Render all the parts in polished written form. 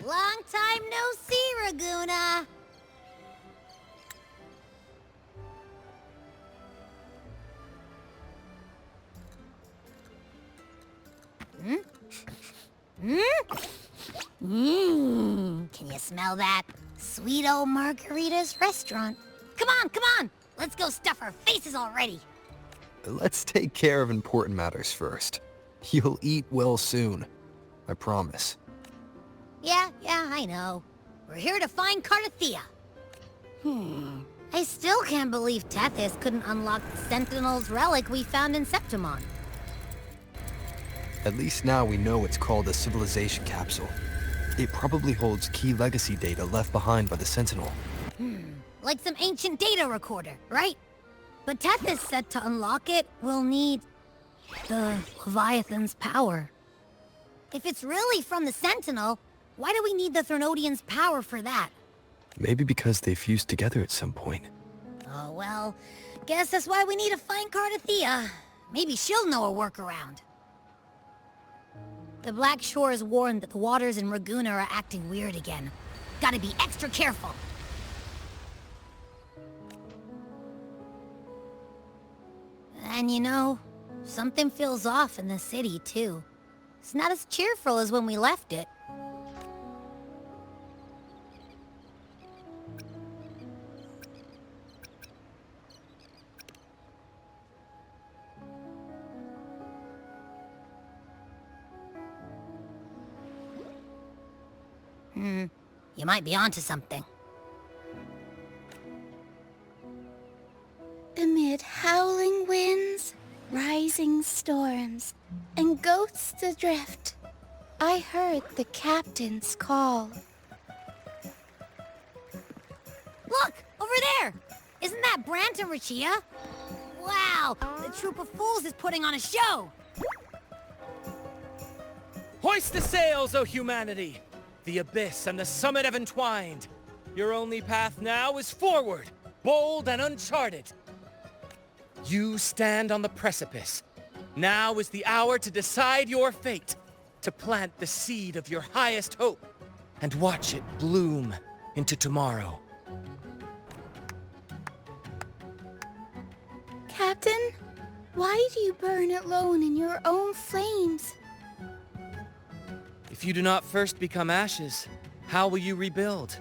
Long time no see, Raguna. Can you smell that? Sweet old Margarita's restaurant. Come on! Let's go stuff our faces already. Let's take care of important matters first. You'll eat well soon. I promise. Yeah, I know. We're here to find Cardathea. I still can't believe Tethys couldn't unlock the Sentinel's relic we found in Septimon. At least now we know it's called a civilization capsule. It probably holds key legacy data left behind by the Sentinel. Like some ancient data recorder, right? But Tethys said to unlock it, we'll need the Leviathan's power. If it's really from the Sentinel, why do we need the Threnodian's power for that? Maybe because they fused together at some point. Oh, well, guess that's why we need to find Cardathea. Maybe she'll know a workaround. The Black Shores warned that the waters in Raguna are acting weird again. Gotta be extra careful. And you know, something feels off in the city, too. It's not as cheerful as when we left it. You might be onto something. Amid howling winds, rising storms, and ghosts adrift, I heard the captain's call. Look! Over there! Isn't that Brant and Rachia? Wow! The troop of fools is putting on a show! Hoist the sails, O humanity! The abyss and the summit have entwined. Your only path now is forward, bold and uncharted. You stand on the precipice. Now is the hour to decide your fate, to plant the seed of your highest hope, and watch it bloom into tomorrow. Captain, why do you burn alone in your own flames? If you do not first become ashes, how will you rebuild?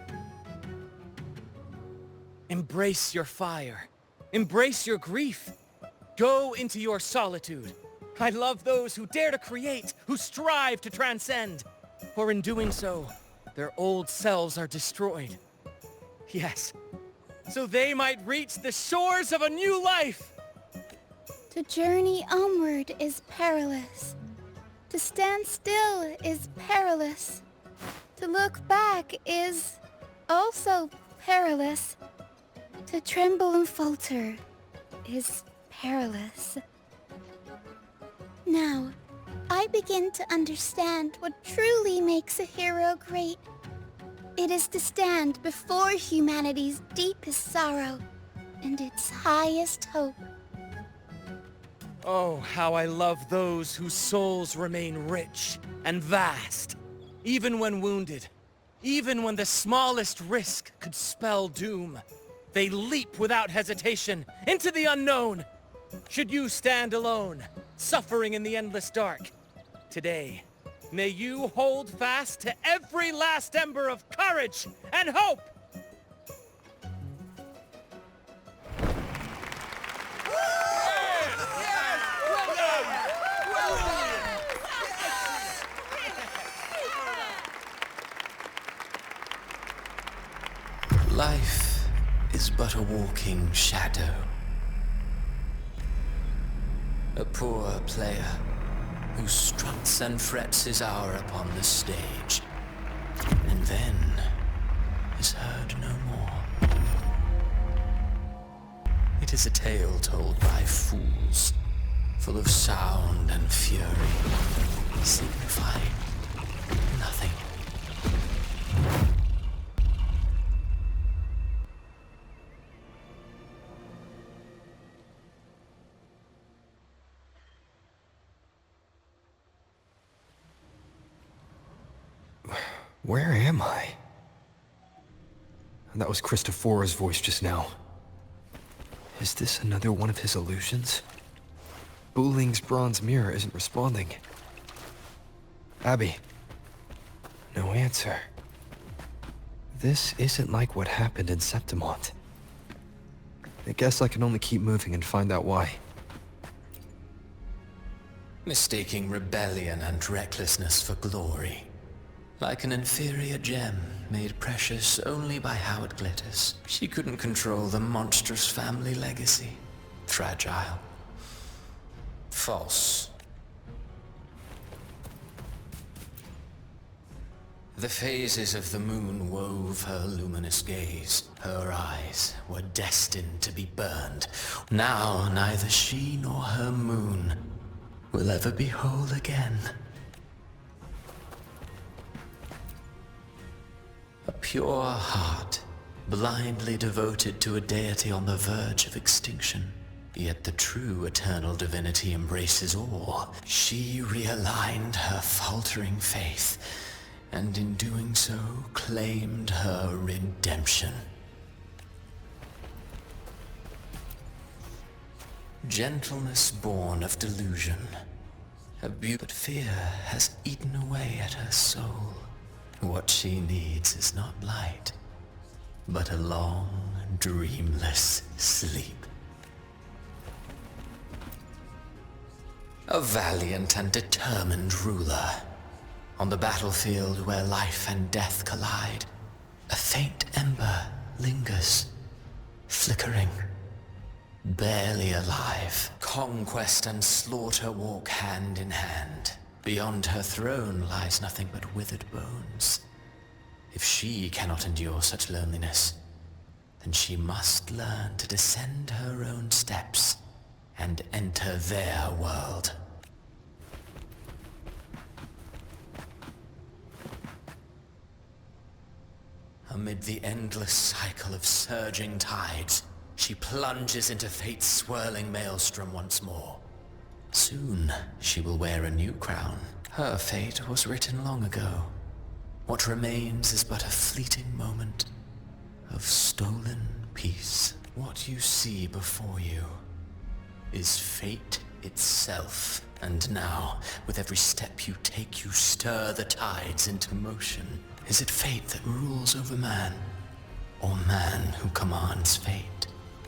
Embrace your fire. Embrace your grief. Go into your solitude. I love those who dare to create, who strive to transcend. For in doing so, their old selves are destroyed. Yes, so they might reach the shores of a new life. To journey onward is perilous. To stand still is perilous. To look back is also perilous. To tremble and falter is perilous. Now, I begin to understand what truly makes a hero great. It is to stand before humanity's deepest sorrow and its highest hope. Oh, how I love those whose souls remain rich and vast, even when wounded, even when the smallest risk could spell doom. They leap without hesitation into the unknown. Should you stand alone, suffering in the endless dark, today, may you hold fast to every last ember of courage and hope! Life is but a walking shadow. A poor player who struts and frets his hour upon the stage, and then is heard no more. It is a tale told by fools, full of sound and fury, signifying nothing. Where am I? That was Christophora's voice just now. Is this another one of his illusions? Buling's bronze mirror isn't responding. Abby. No answer. This isn't like what happened in Septimont. I guess I can only keep moving and find out why. Mistaking rebellion and recklessness for glory. Like an inferior gem, made precious only by how it glitters. She couldn't control the monstrous family legacy. Fragile. False. The phases of the moon wove her luminous gaze. Her eyes were destined to be burned. Now neither she nor her moon will ever be whole again. A pure heart, blindly devoted to a deity on the verge of extinction. Yet the true eternal divinity embraces all. She realigned her faltering faith, and in doing so, claimed her redemption. Gentleness born of delusion. But fear has eaten away at her soul. What she needs is not light, but a long, dreamless sleep. A valiant and determined ruler. On the battlefield where life and death collide, a faint ember lingers, flickering, barely alive. Conquest and slaughter walk hand in hand. Beyond her throne lies nothing but withered bones. If she cannot endure such loneliness, then she must learn to descend her own steps and enter their world. Amid the endless cycle of surging tides, she plunges into fate's swirling maelstrom once more. Soon, she will wear a new crown. Her fate was written long ago. What remains is but a fleeting moment of stolen peace. What you see before you is fate itself. And now, with every step you take, you stir the tides into motion. Is it fate that rules over man, or man who commands fate?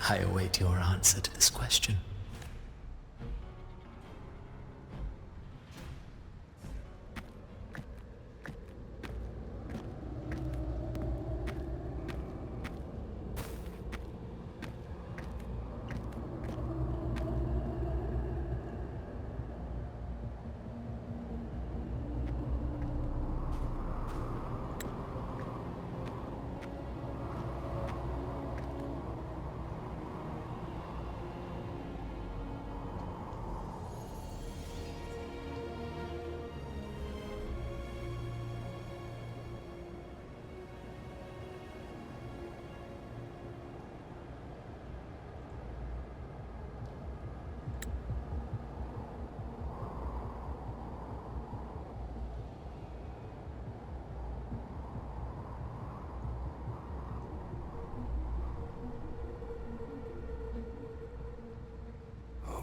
I await your answer to this question.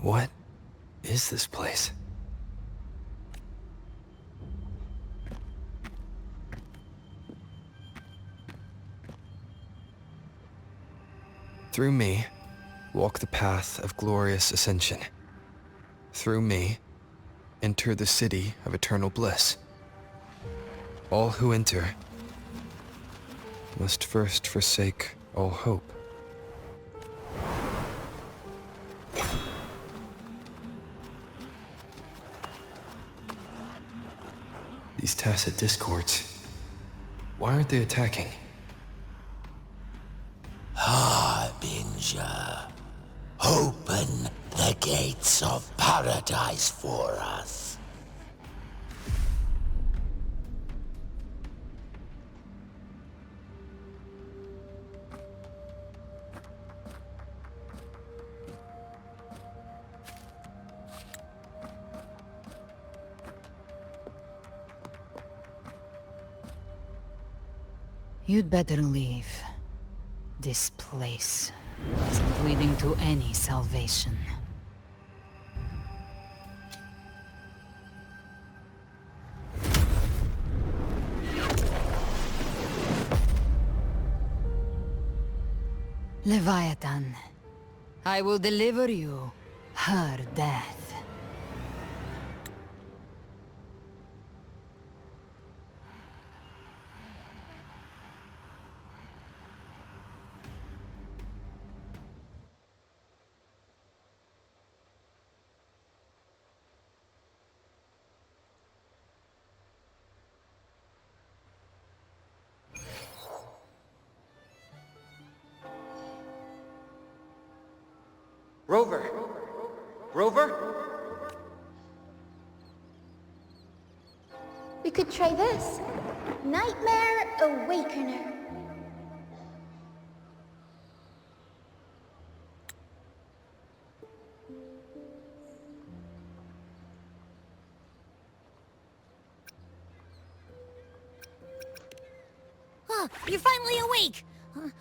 What is this place? Through me, walk the path of glorious ascension. Through me, enter the city of eternal bliss. All who enter must first forsake all hope. These tacit discords, why aren't they attacking? Harbinger, open the gates of paradise for us. You'd better leave. This place isn't leading to any salvation. Leviathan, I will deliver you her death. Rover! Rover? We could try this. Nightmare Awakener. Oh, you're finally awake!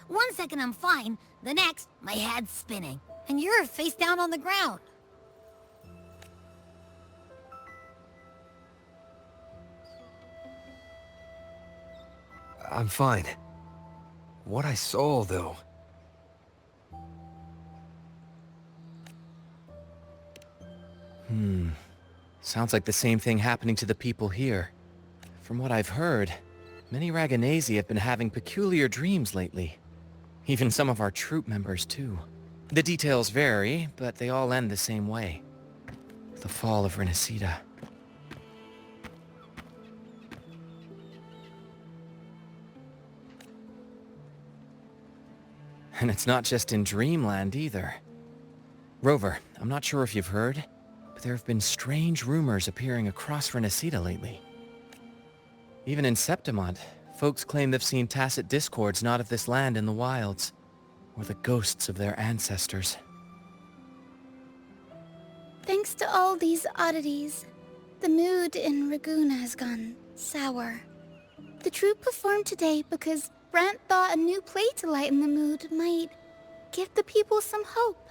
1 second I'm fine, the next, my head's spinning. And you're face down on the ground. I'm fine. What I saw, though... Sounds like the same thing happening to the people here. From what I've heard, many Raganesi have been having peculiar dreams lately. Even some of our troop members, too. The details vary, but they all end the same way. The fall of Rinascita. And it's not just in Dreamland, either. Rover, I'm not sure if you've heard, but there have been strange rumors appearing across Rinascita lately. Even in Septimont, folks claim they've seen tacit discords not of this land in the wilds, or the ghosts of their ancestors. Thanks to all these oddities, the mood in Ragoon has gone sour. The troupe performed today because Brant thought a new play to lighten the mood might give the people some hope.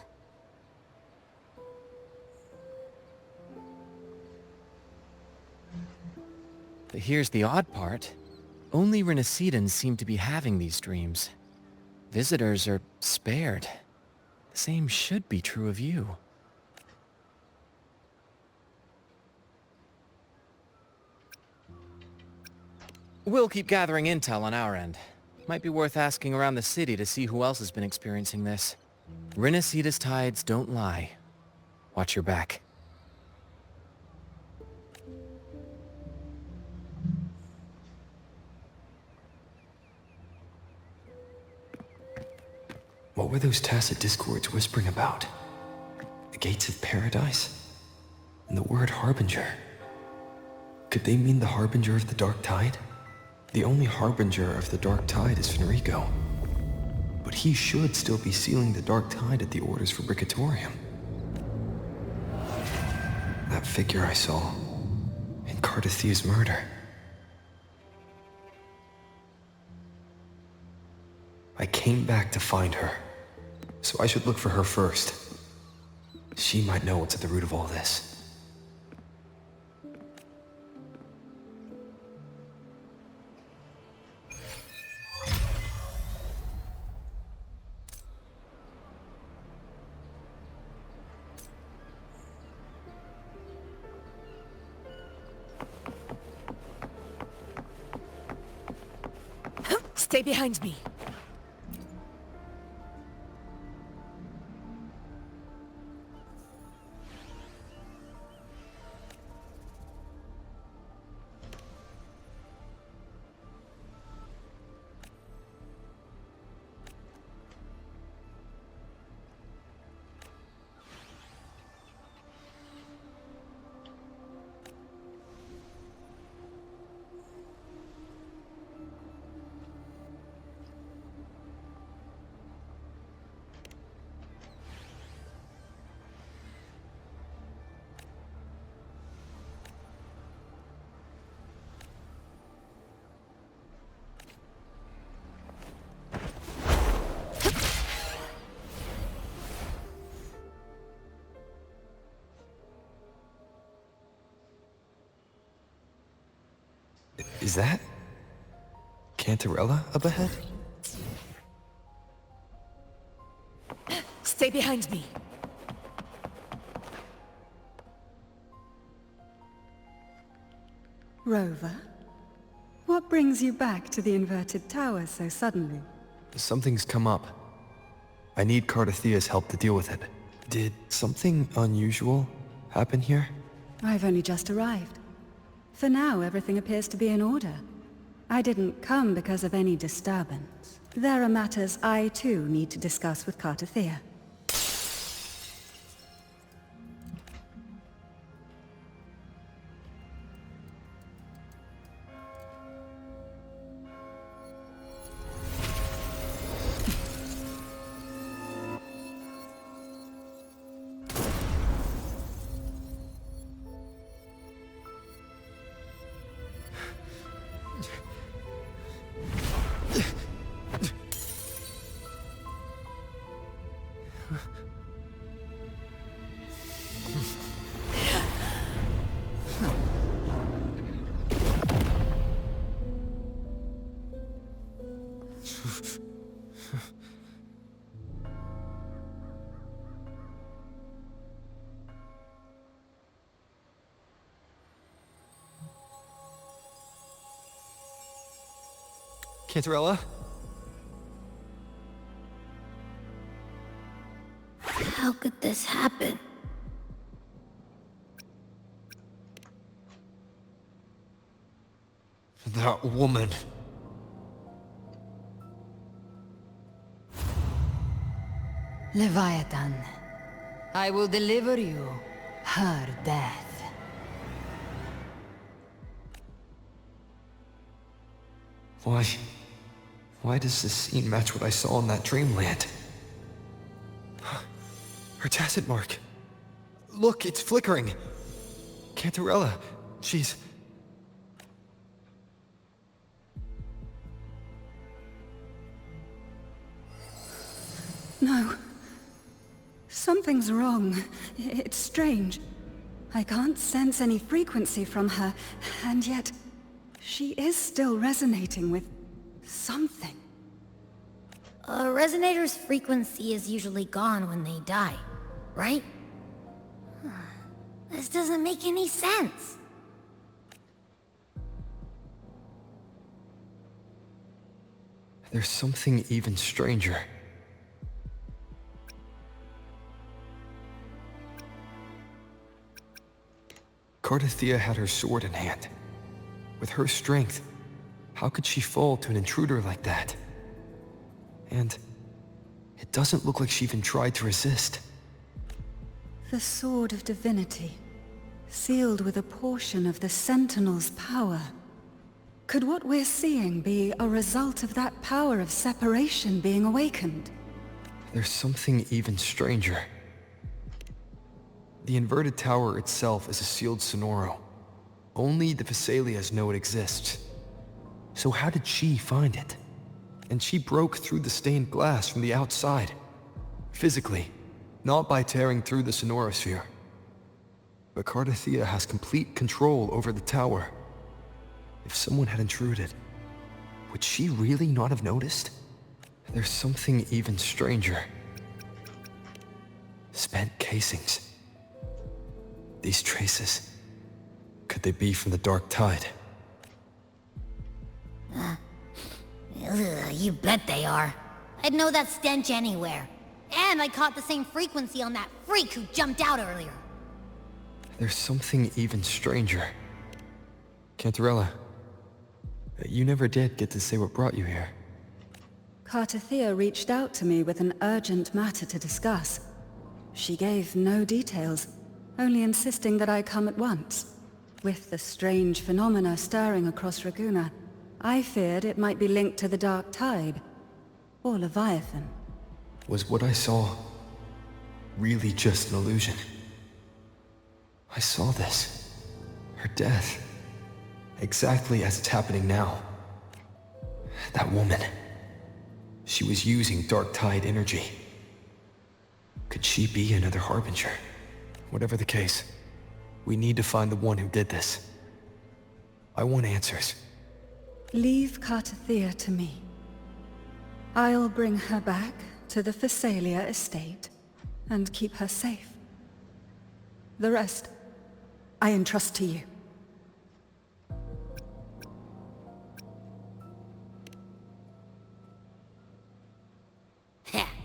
But here's the odd part. Only Rinascitans seem to be having these dreams. Visitors are spared. The same should be true of you. We'll keep gathering intel on our end. Might be worth asking around the city to see who else has been experiencing this. Rinascita's tides don't lie. Watch your back. What were those tacit discords whispering about? The gates of paradise? And the word harbinger? Could they mean the harbinger of the dark tide? The only harbinger of the dark tide is Fenrico. But he should still be sealing the dark tide at the orders for Bricatorium. That figure I saw in Cardathia's murder. I came back to find her, so I should look for her first. She might know what's at the root of all this. Stay behind me. Is that Cantarella up ahead? Stay behind me. Rover, what brings you back to the inverted tower so suddenly? Something's come up. I need Cardathia's help to deal with it. Did something unusual happen here? I've only just arrived. For now, everything appears to be in order. I didn't come because of any disturbance. There are matters I, too, need to discuss with Cardathia. Cantarella? How could this happen? That woman. Leviathan, I will deliver you her death. Why does this scene match what I saw in that dreamland? Her tacit mark. Look, it's flickering. Cantarella, she's... No. Something's wrong. It's strange. I can't sense any frequency from her, and yet... she is still resonating with... something. A resonator's frequency is usually gone when they die, right? This doesn't make any sense. There's something even stranger. Cardathia had her sword in hand. With her strength, how could she fall to an intruder like that? And it doesn't look like she even tried to resist. The Sword of Divinity, sealed with a portion of the Sentinel's power. Could what we're seeing be a result of that power of separation being awakened? There's something even stranger. The inverted tower itself is a sealed sonoro. Only the Vesalias know it exists. So how did she find it? And she broke through the stained glass from the outside. Physically, not by tearing through the sonorosphere. But Cardathia has complete control over the tower. If someone had intruded, would she really not have noticed? There's something even stranger. Spent casings. These traces, could they be from the Dark Tide? You bet they are. I'd know that stench anywhere. And I caught the same frequency on that freak who jumped out earlier. There's something even stranger. Cantarella, you never did get to say what brought you here. Cardathia reached out to me with an urgent matter to discuss. She gave no details, only insisting that I come at once. With the strange phenomena stirring across Raguna, I feared it might be linked to the Dark Tide, or Leviathan. Was what I saw really just an illusion? I saw this. Her death. Exactly as it's happening now. That woman. She was using Dark Tide energy. Could she be another Harbinger? Whatever the case, we need to find the one who did this. I want answers. Leave Cartathea to me. I'll bring her back to the Phasalia estate and keep her safe. The rest, I entrust to you.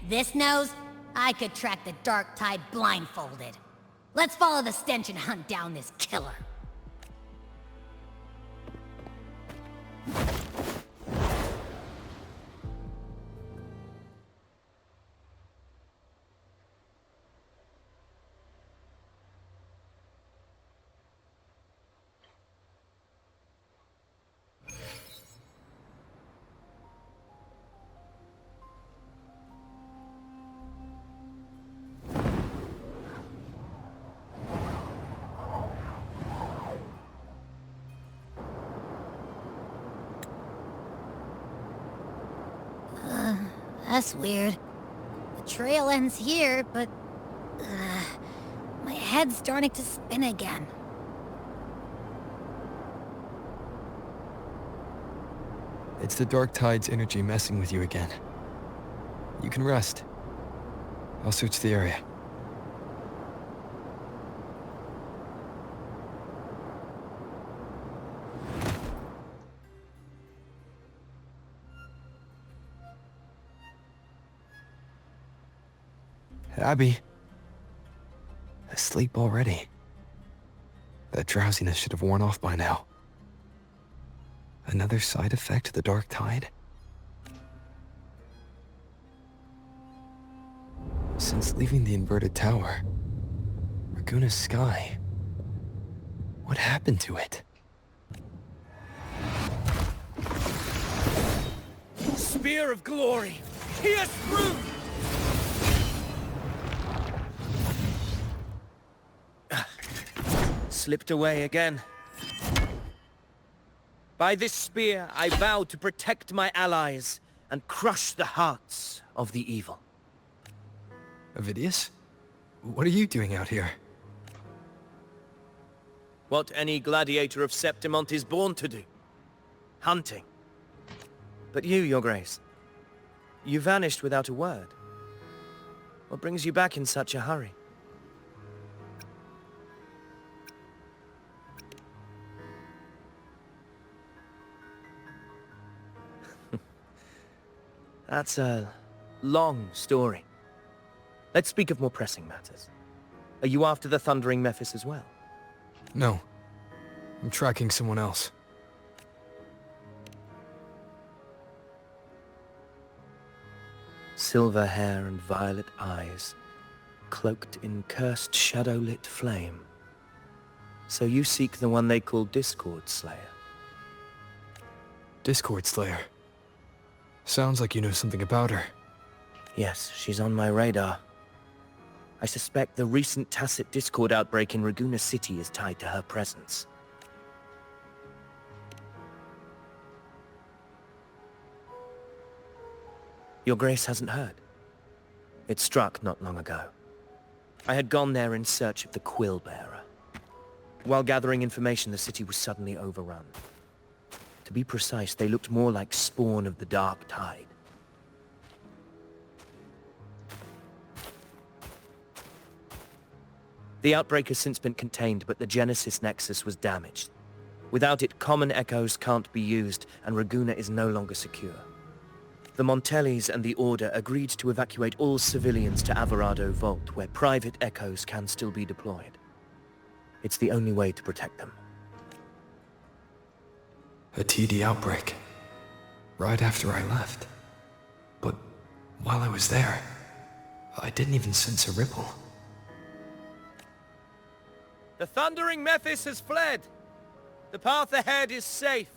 This nose? I could track the Dark Tide blindfolded. Let's follow the stench and hunt down this killer. That's weird. The trail ends here, but... my head's starting to spin again. It's the Dark Tide's energy messing with you again. You can rest. I'll search the area. Abby. Asleep already. That drowsiness should have worn off by now. Another side effect of the Dark Tide? Since leaving the inverted tower, Raguna's sky, what happened to it? Spear of glory! Pierce through! Slipped away again. By this spear, I vow to protect my allies and crush the hearts of the evil. Avidius? What are you doing out here? What any gladiator of Septimont is born to do. Hunting. But you, Your Grace, you vanished without a word. What brings you back in such a hurry? That's a long story. Let's speak of more pressing matters. Are you after the Thundering Mephis as well? No. I'm tracking someone else. Silver hair and violet eyes, cloaked in cursed shadow-lit flame. So you seek the one they call Discord Slayer. Discord Slayer. Sounds like you know something about her. Yes, she's on my radar. I suspect the recent tacit Discord outbreak in Raguna City is tied to her presence. Your Grace hasn't heard. It struck not long ago. I had gone there in search of the Quill Bearer. While gathering information, the city was suddenly overrun. To be precise, they looked more like spawn of the Dark Tide. The outbreak has since been contained, but the Genesis Nexus was damaged. Without it, common echoes can't be used, and Raguna is no longer secure. The Montellis and the Order agreed to evacuate all civilians to Averado Vault, where private echoes can still be deployed. It's the only way to protect them. A TD outbreak. Right after I left. But while I was there, I didn't even sense a ripple. The Thundering Mephis has fled. The path ahead is safe.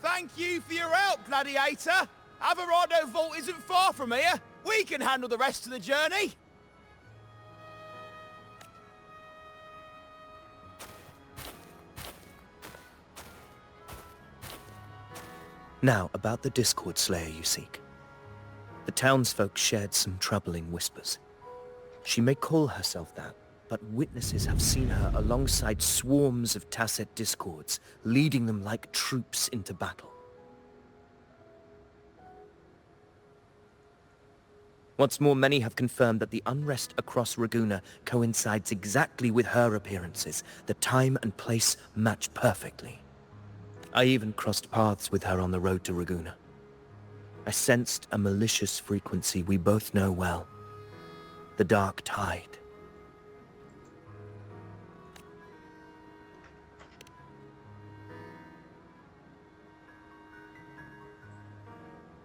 Thank you for your help, Gladiator. Averado Vault isn't far from here. We can handle the rest of the journey. Now, about the Discord Slayer you seek. The townsfolk shared some troubling whispers. She may call herself that, but witnesses have seen her alongside swarms of Tacet discords, leading them like troops into battle. What's more, many have confirmed that the unrest across Raguna coincides exactly with her appearances. The time and place match perfectly. I even crossed paths with her on the road to Raguna. I sensed a malicious frequency we both know well. The Dark Tide.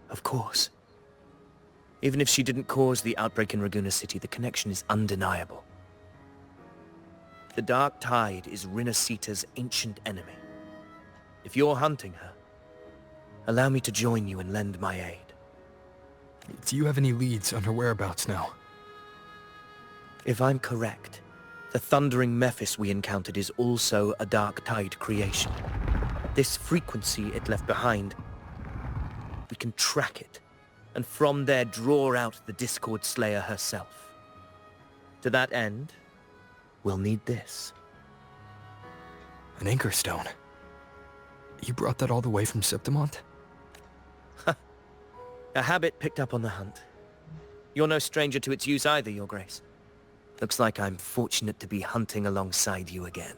Of course. Even if she didn't cause the outbreak in Raguna City, the connection is undeniable. The Dark Tide is Rinascita's ancient enemy. If you're hunting her, allow me to join you and lend my aid. Do you have any leads on her whereabouts now? If I'm correct, the thundering Mephis we encountered is also a Dark Tide creation. This frequency it left behind, we can track it, and from there draw out the Discord Slayer herself. To that end, we'll need this. An anchor stone? You brought that all the way from Septimont? A habit picked up on the hunt. You're no stranger to its use either, Your Grace. Looks like I'm fortunate to be hunting alongside you again.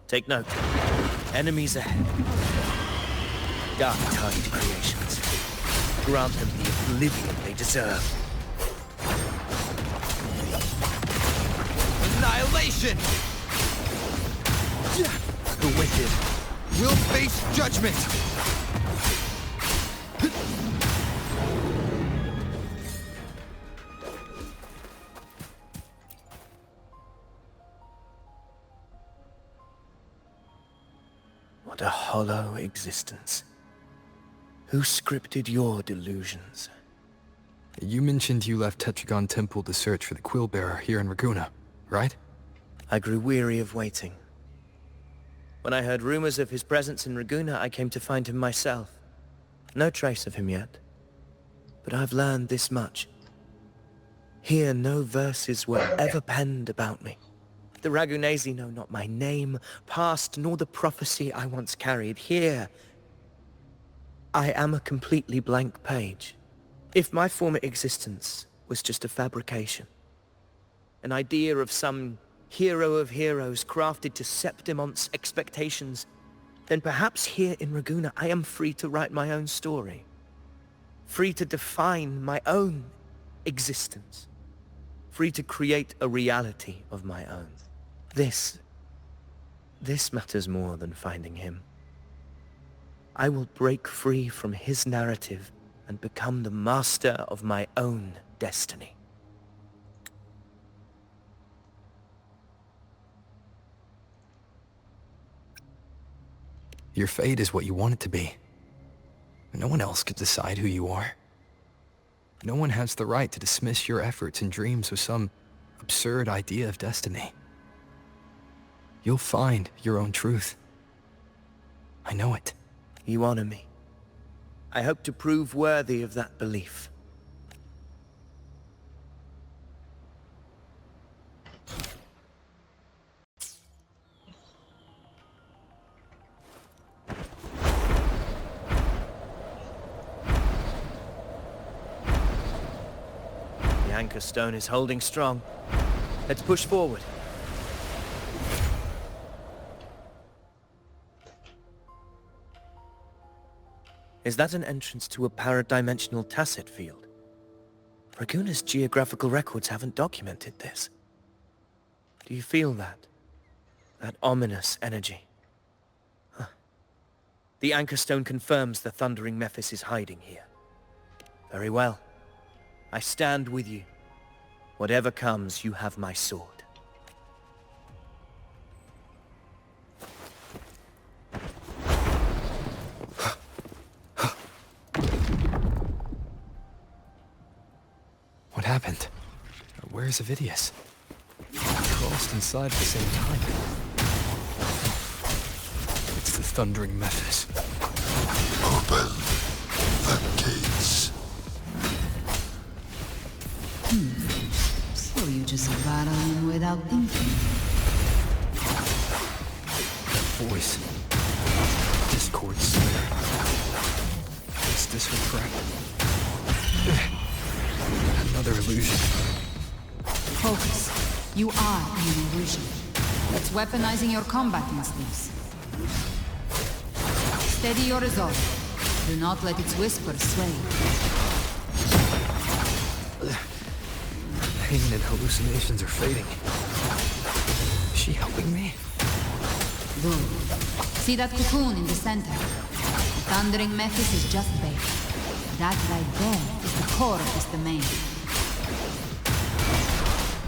Take note. Enemies ahead. Dark Tide creations. Grant them the oblivion they deserve. Annihilation! The wicked will face judgment! What a hollow existence. Who scripted your delusions? You mentioned you left Tetragon Temple to search for the Quill Bearer here in Raguna, right? I grew weary of waiting. When I heard rumors of his presence in Raguna, I came to find him myself. No trace of him yet. But I've learned this much. Here no verses were ever penned about me. The Ragunesi know not my name, past, nor the prophecy I once carried. Here, I am a completely blank page. If my former existence was just a fabrication, an idea of some hero of heroes crafted to Septimont's expectations, then perhaps here in Raguna I am free to write my own story. Free to define my own existence. Free to create a reality of my own. This matters more than finding him. I will break free from his narrative and become the master of my own destiny. Your fate is what you want it to be. No one else could decide who you are. No one has the right to dismiss your efforts and dreams with some absurd idea of destiny. You'll find your own truth. I know it. You honor me. I hope to prove worthy of that belief. The anchor stone is holding strong. Let's push forward. Is that an entrance to a paradimensional Tacet field? Raguna's geographical records haven't documented this. Do you feel that? That ominous energy? Huh. The Anchor Stone confirms the Thundering Mephis is hiding here. Very well. I stand with you. Whatever comes, you have my sword. What happened? Where's Avidius? We crossed inside at the same time. It's the Thundering Mephis. Open the gates. So you just battle in without thinking. That voice. Discord Slayer. Is this her trap? Another illusion. Focus. You are an illusion. It's weaponizing your combat instincts. Steady your resolve. Do not let its whispers sway. Pain and hallucinations are fading. Is she helping me? Good. See that cocoon in the center? The Thundering Mephis is just bait. That right there is the core of this domain.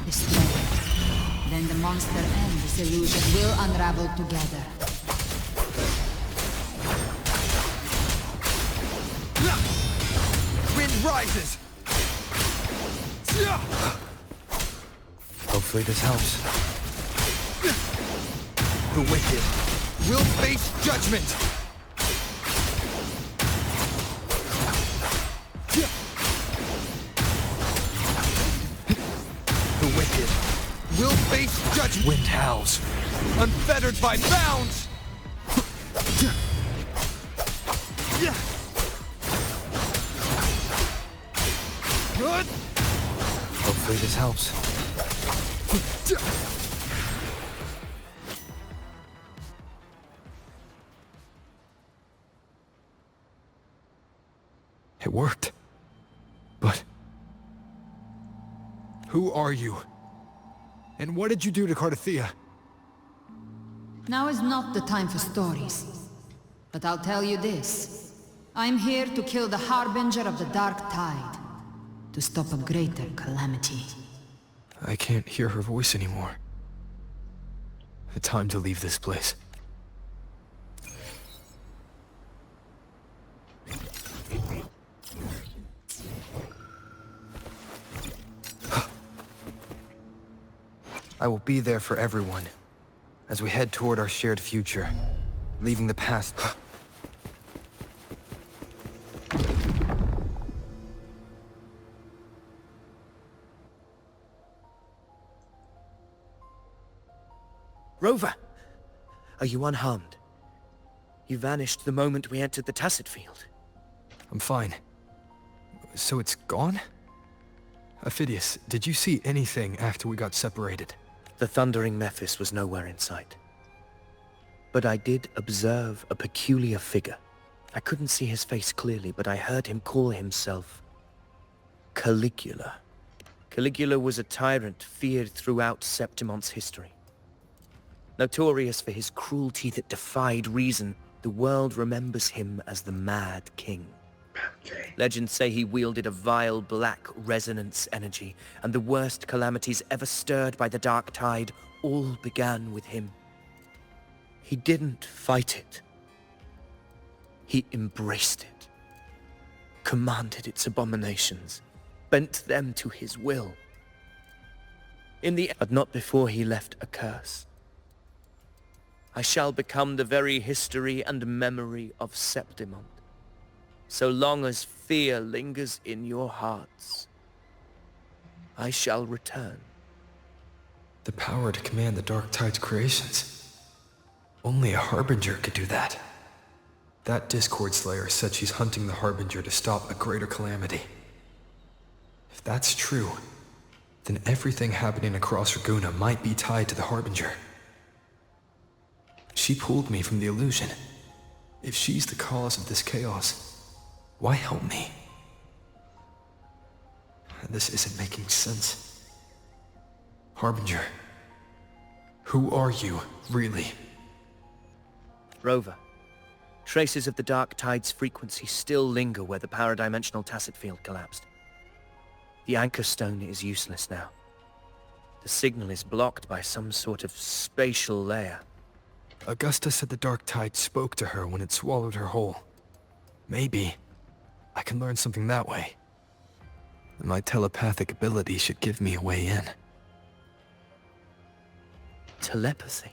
Destroy it. Then the monster and this illusion will unravel together. Wind rises! Hopefully this helps. The wicked will face judgment! The wicked will face judgment! Wind howls, unfettered by bounds! Good! Hopefully this helps. It worked. But... who are you? And what did you do to Cardathea? Now is not the time for stories. But I'll tell you this. I'm here to kill the Harbinger of the Dark Tide. To stop a greater calamity. I can't hear her voice anymore. Time to leave this place. I will be there for everyone, as we head toward our shared future, leaving the past. Rover! Are you unharmed? You vanished the moment we entered the Tacit Field. I'm fine. So it's gone? Ophidius, did you see anything after we got separated? The Thundering Mephis was nowhere in sight. But I did observe a peculiar figure. I couldn't see his face clearly, but I heard him call himself Caligula. Caligula was a tyrant feared throughout Septimon's history. Notorious for his cruelty that defied reason, the world remembers him as the Mad King. Legends say he wielded a vile black resonance energy, and the worst calamities ever stirred by the Dark Tide all began with him. He didn't fight it. He embraced it, commanded its abominations, bent them to his will. But not before he left a curse. I shall become the very history and memory of Septimon. So long as fear lingers in your hearts, I shall return. The power to command the Dark Tide's creations. Only a Harbinger could do that. That Discord Slayer said she's hunting the Harbinger to stop a greater calamity. If that's true, then everything happening across Raguna might be tied to the Harbinger. She pulled me from the illusion. If she's the cause of this chaos, why help me? This isn't making sense. Harbinger, Who are you, really? Rover. Traces of the Dark Tide's frequency still linger where the power-dimensional tacit field collapsed. The anchor stone is useless now. The signal is blocked by some sort of spatial layer. Augusta said the Dark Tide spoke to her when it swallowed her whole. Maybe I can learn something that way. My telepathic ability should give me a way in. Telepathy?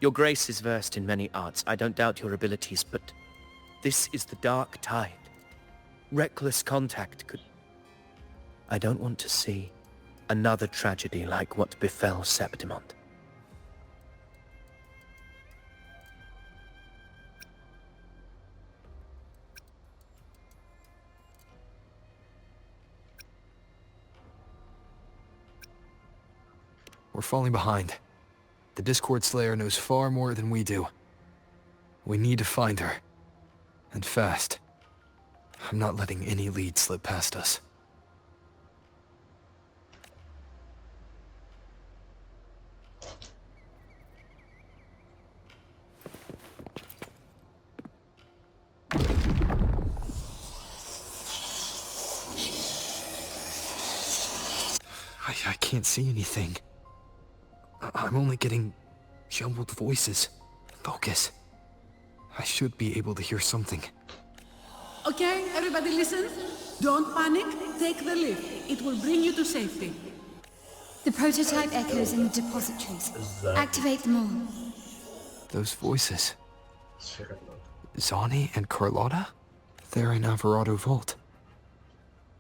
Your Grace is versed in many arts. I don't doubt your abilities, but this is the Dark Tide. Reckless contact could... I don't want to see another tragedy like what befell Septimont. We're falling behind. The Discord Slayer knows far more than we do. We need to find her. And fast. I'm not letting any lead slip past us. I can't see anything. I'm only getting jumbled voices. Focus. I should be able to hear something. Okay, everybody listen. Don't panic. Take the lift. It will bring you to safety. The prototype echoes in the depositories. Activate them all. Those voices. Zani and Carlotta? They're in Alvarado Vault.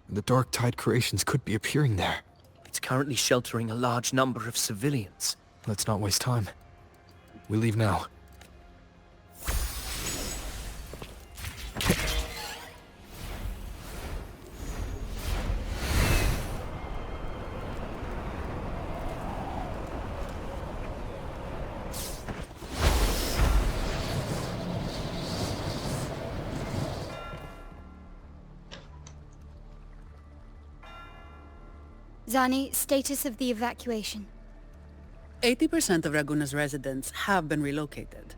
The Dark Tide creations could be appearing there. It's currently sheltering a large number of civilians. Let's not waste time. We leave now. Zani, status of the evacuation. 80% of Raguna's residents have been relocated.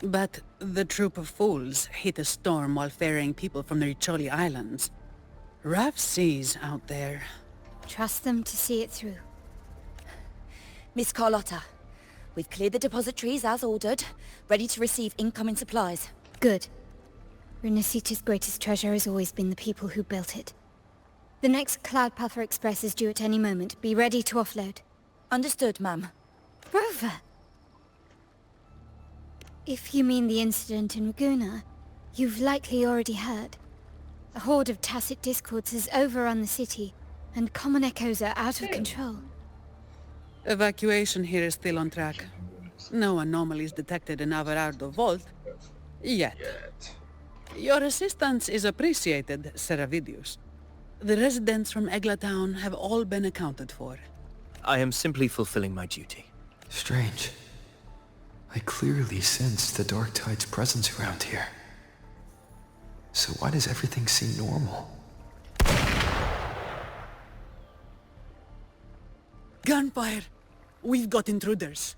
But the troop of fools hit a storm while ferrying people from the Riccioli Islands. Rough seas out there. Trust them to see it through. Miss Carlotta, we've cleared the depositories as ordered, ready to receive incoming supplies. Good. Rinascita's greatest treasure has always been the people who built it. The next Cloud Puffer Express is due at any moment. Be ready to offload. Understood, ma'am. Rover! If you mean the incident in Raguna, you've likely already heard. A horde of tacit discords has overrun the city, and common echoes are out of control. Evacuation here is still on track. No anomalies detected in Alvarado Vault. Yet. Your assistance is appreciated, Seravidius. The residents from Egla Town have all been accounted for. I am simply fulfilling my duty. Strange. I clearly sensed the Dark Tide's presence around here. So why does everything seem normal? Gunfire! We've got intruders.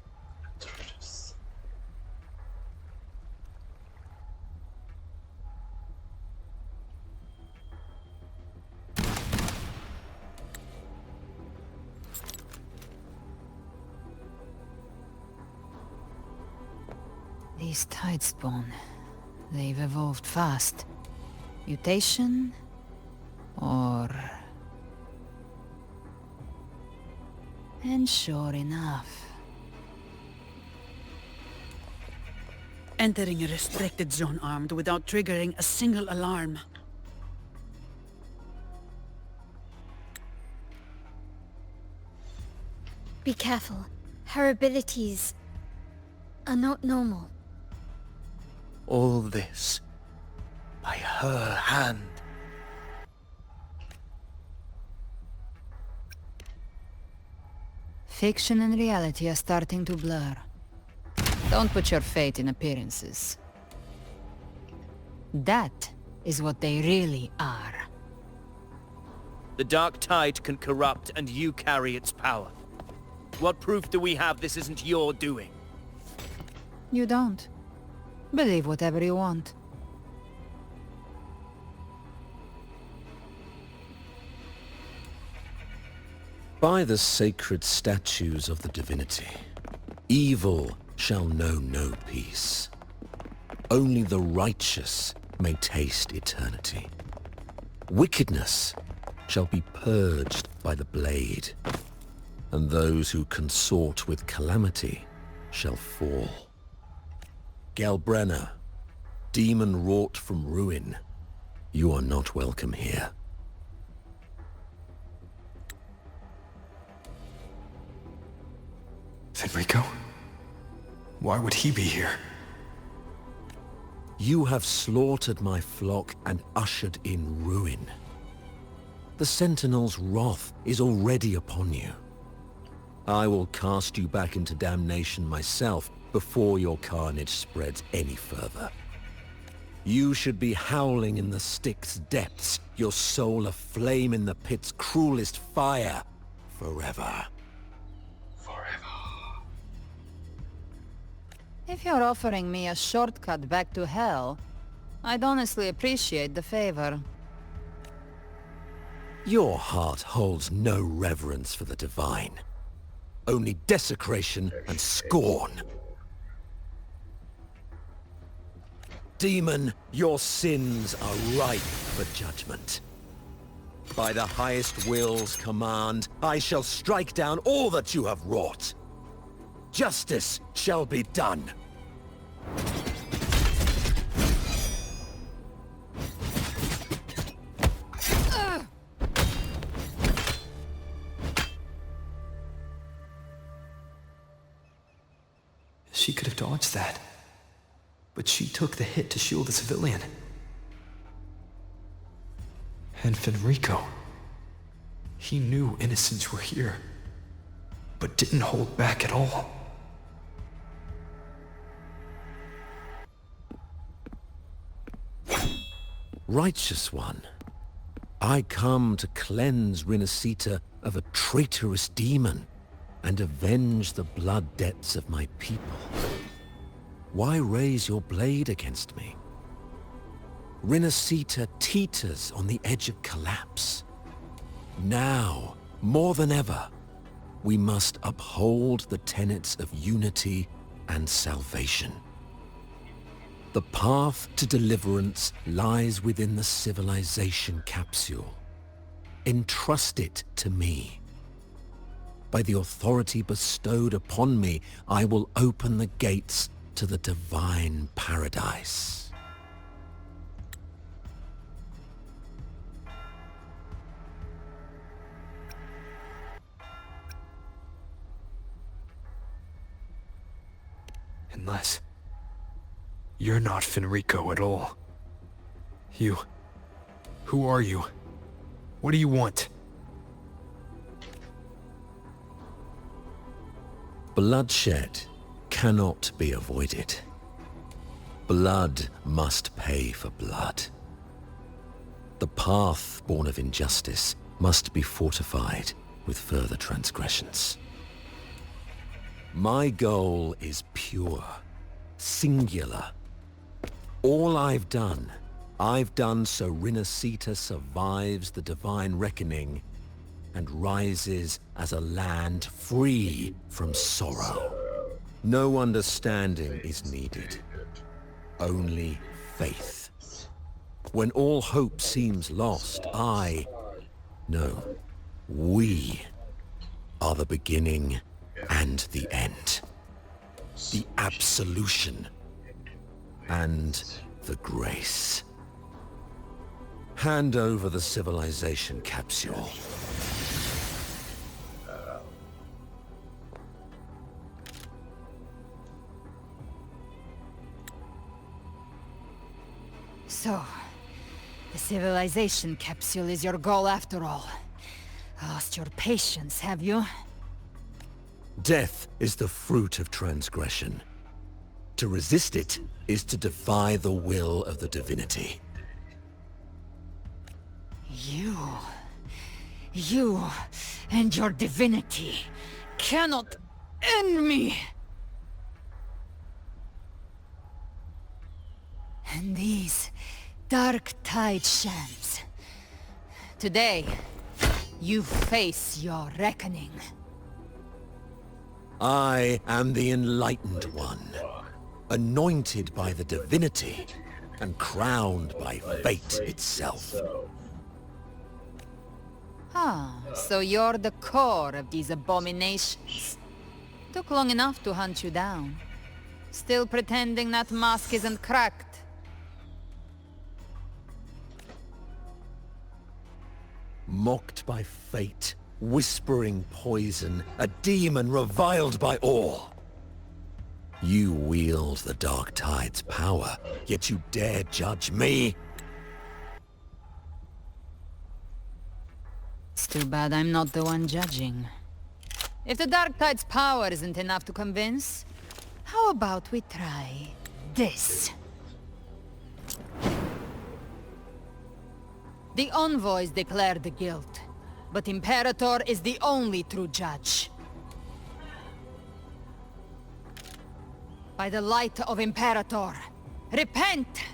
These tide spawn, they've evolved fast. Mutation? Or... And sure enough. Entering a restricted zone armed without triggering a single alarm. Be careful. Her abilities are not normal. All this by her hand. Fiction and reality are starting to blur. Don't put your fate in appearances. That is what they really are. The Dark Tide can corrupt, and you carry its power. What proof do we have this isn't your doing? You don't. Believe whatever you want. By the sacred statues of the divinity, evil shall know no peace. Only the righteous may taste eternity. Wickedness shall be purged by the blade, and those who consort with calamity shall fall. Galbrenna, demon wrought from ruin, you are not welcome here. Fenrico? Why would he be here? You have slaughtered my flock and ushered in ruin. The Sentinel's wrath is already upon you. I will cast you back into damnation myself before your carnage spreads any further. You should be howling in the Styx's depths, your soul aflame in the pit's cruelest fire, forever. If you're offering me a shortcut back to hell, I'd honestly appreciate the favor. Your heart holds no reverence for the divine. Only desecration and scorn. Demon, your sins are ripe for judgment. By the highest will's command, I shall strike down all that you have wrought. Justice shall be done. She could have dodged that. But she took the hit to shield the civilian. And Fenrico. He knew innocents were here, but didn't hold back at all. Righteous One, I come to cleanse Rinascita of a traitorous demon and avenge the blood debts of my people. Why raise your blade against me? Rinascita teeters on the edge of collapse. Now, more than ever, we must uphold the tenets of unity and salvation. The path to deliverance lies within the civilization capsule. Entrust it to me. By the authority bestowed upon me, I will open the gates to the divine paradise. Unless you're not Fenrico at all. Who are you? What do you want? Bloodshed cannot be avoided. Blood must pay for blood. The path born of injustice must be fortified with further transgressions. My goal is pure, singular. All I've done so Rinascita survives the divine reckoning and rises as a land free from sorrow. No understanding is needed, only faith. When all hope seems lost, we are the beginning and the end. The absolution and the grace. Hand over the civilization capsule. So, the civilization capsule is your goal after all. Lost your patience, have you? Death is the fruit of transgression. To resist it is to defy the will of the divinity. You and your divinity cannot end me! And these dark tide shams. Today, you face your reckoning. I am the Enlightened One, anointed by the divinity and crowned by fate itself. Ah, so you're the core of these abominations. Took long enough to hunt you down. Still pretending that mask isn't cracked. Mocked by fate, whispering poison, a demon reviled by all. You wield the Dark Tide's power, yet you dare judge me? It's too bad I'm not the one judging. If the Dark Tide's power isn't enough to convince, how about we try this? The envoys declared the guilt, but Imperator is the only true judge. By the light of Imperator, repent!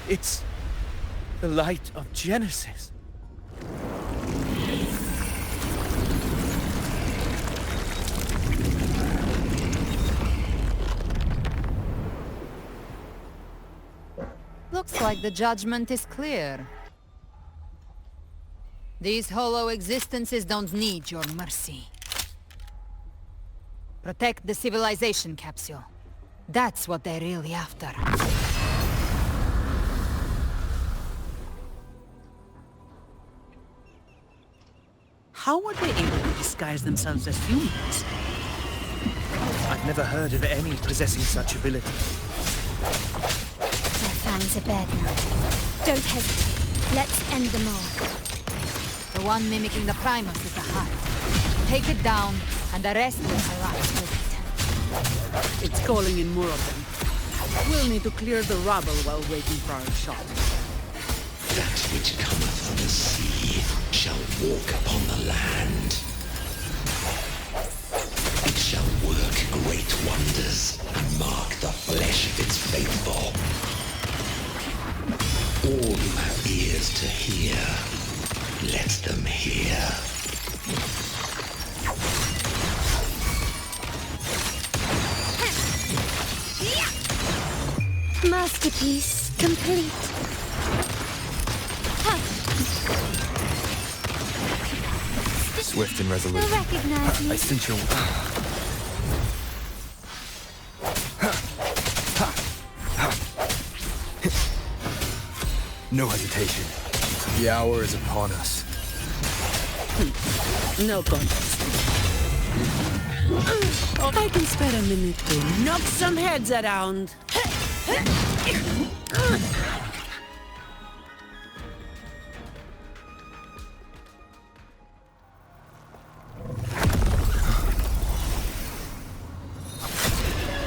It's the light of Genesis. Looks like the judgment is clear. These hollow existences don't need your mercy. Protect the civilization capsule. That's what they're really after. How were they able to disguise themselves as humans? I've never heard of any possessing such ability. Their fangs are bared now. Don't hesitate. Let's end them all. The one mimicking the Primus is the heart. Take it down, and the rest will collapse with it. It's calling in more of them. We'll need to clear the rubble while waiting for our shot. That which cometh from the sea shall walk upon the land. It shall work great wonders and mark the flesh of its faithful. All who have ears to hear, let them hear. Masterpiece complete. Swift and resolute. They'll recognize you. I sense your... No hesitation. The hour is upon us. No contest. I can spare a minute to knock some heads around.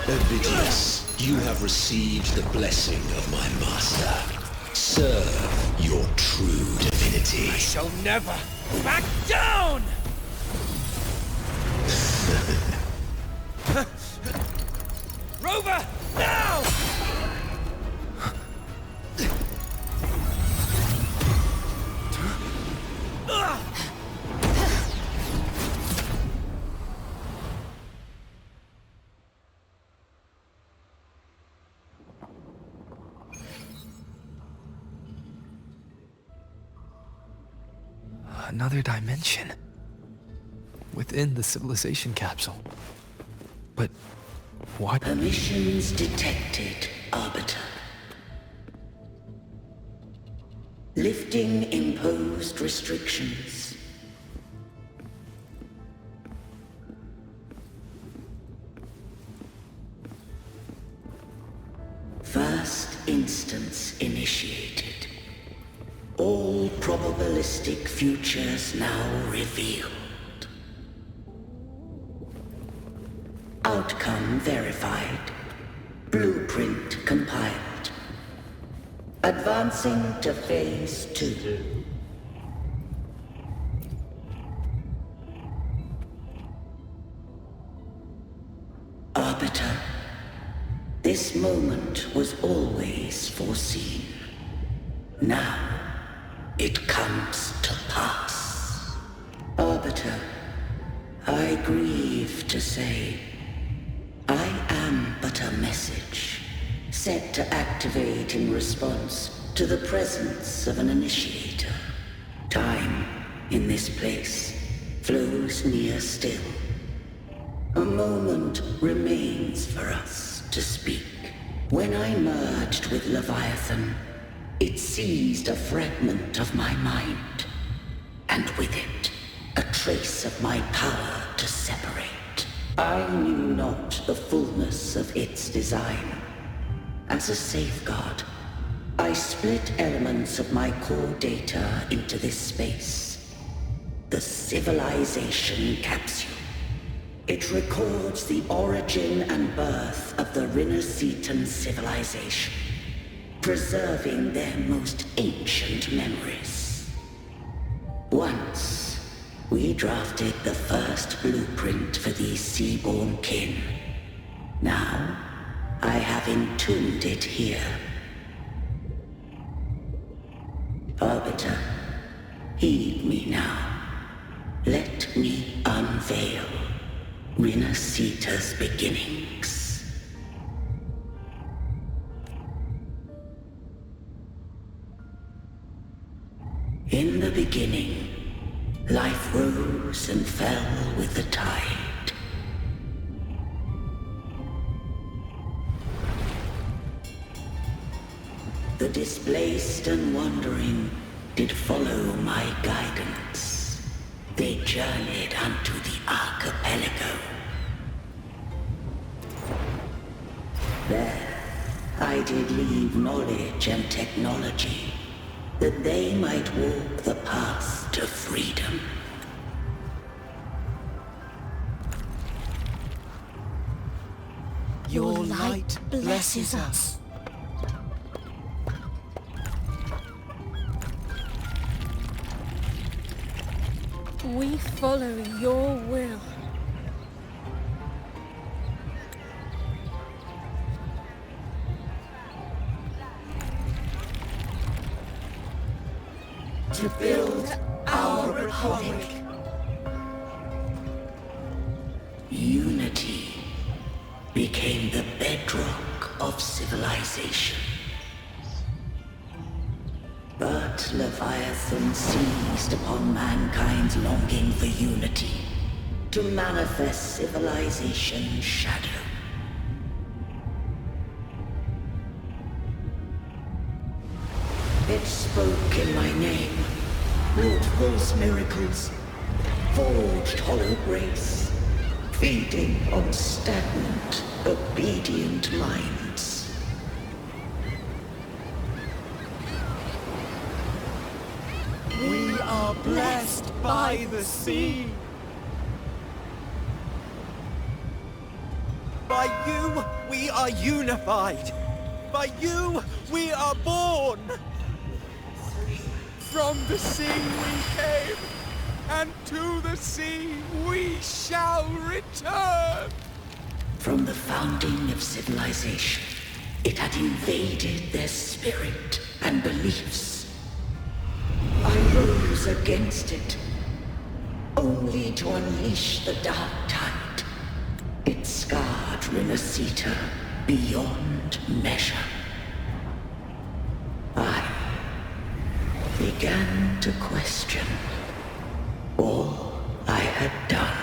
Ovidius, you have received the blessing of my master. Serve your true divinity. I shall never back down! Rover, now! Another dimension. Within the civilization capsule. But what? Emissions detected, Arbiter. Lifting imposed restrictions. First instance initiated. All probabilistic futures now revealed. Outcome verified. Blueprint compiled. Advancing to Phase 2. Arbiter, this moment was always foreseen. Now, it comes to pass. Arbiter, I grieve to say, I am but a message, set to activate in response to the presence of an initiator. Time, in this place, flows near still. A moment remains for us to speak. When I merged with Leviathan, it seized a fragment of my mind, and with it, a trace of my power to separate. I knew not the fullness of its design. As a safeguard, I split elements of my core data into this space. The Civilization Capsule. It records the origin and birth of the Rinascitan civilization, preserving their most ancient memories. Once, we drafted the first blueprint for these seaborn kin. Now, I have entombed it here. Arbiter, heed me now. Let me unveil Rinascita's beginnings. In the beginning, life rose and fell with the tide. The displaced and wandering did follow my guidance. They journeyed unto the archipelago. There, I did leave knowledge and technology, that they might walk the path to freedom. Your light blesses us. We follow your will. To build our republic. Unity became the bedrock of civilization. But Leviathan seized upon mankind's longing for unity to manifest civilization's shadow. It spoke in my name, wrought false miracles, forged hollow grace, feeding on stagnant, obedient minds. We are blessed by the sea. By you, we are unified. By you, we are born. From the sea we came, and to the sea we shall return. From the founding of civilization, it had invaded their spirit and beliefs. I rose against it, only to unleash the dark tide. It scarred Rinascita beyond measure. I began to question all I had done.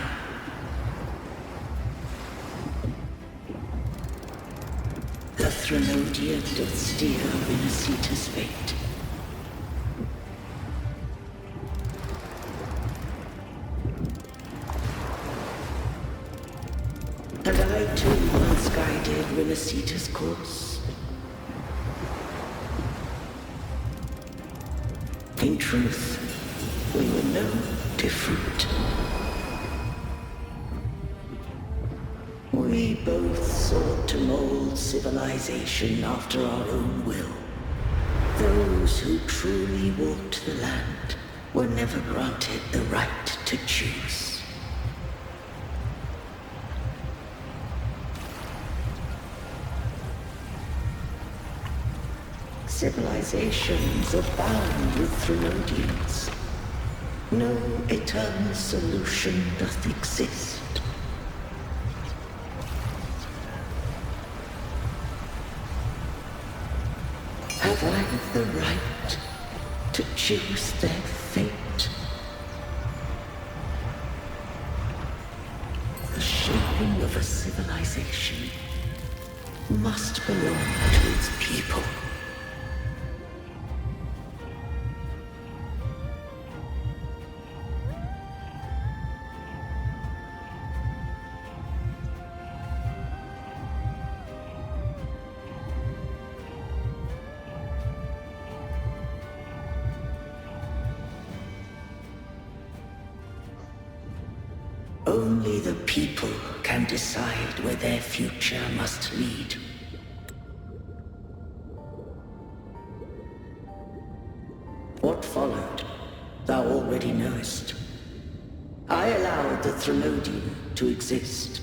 The Threnodian did steer Rinascita's fate. And I too once guided Rinascita's course. In truth, we were no different. We both sought to mold civilization after our own will, Those who truly walked the land were never granted the right to choose. Civilizations abound with Trinodians. No eternal solution doth exist. Have I the right to choose their fate? The shaping of a civilization must belong to its people. Only the people can decide where their future must lead. What followed, thou already knowest. I allowed the Trinodian to exist.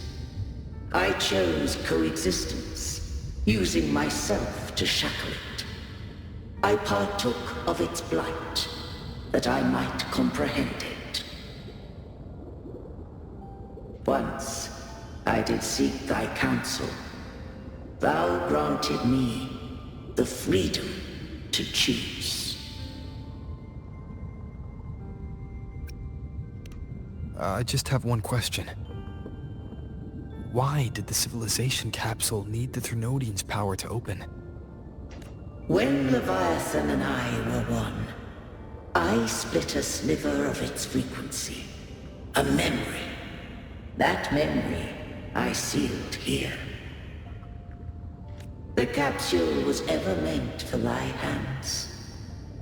I chose coexistence, using myself to shackle it. I partook of its blight, that I might comprehend it. Once, I did seek thy counsel. Thou granted me the freedom to choose. I just have one question. Why did the civilization capsule need the Trinodian's power to open? When Leviathan and I were one, I split a sliver of its frequency. A memory. That memory I sealed here. The capsule was ever meant for thy hands.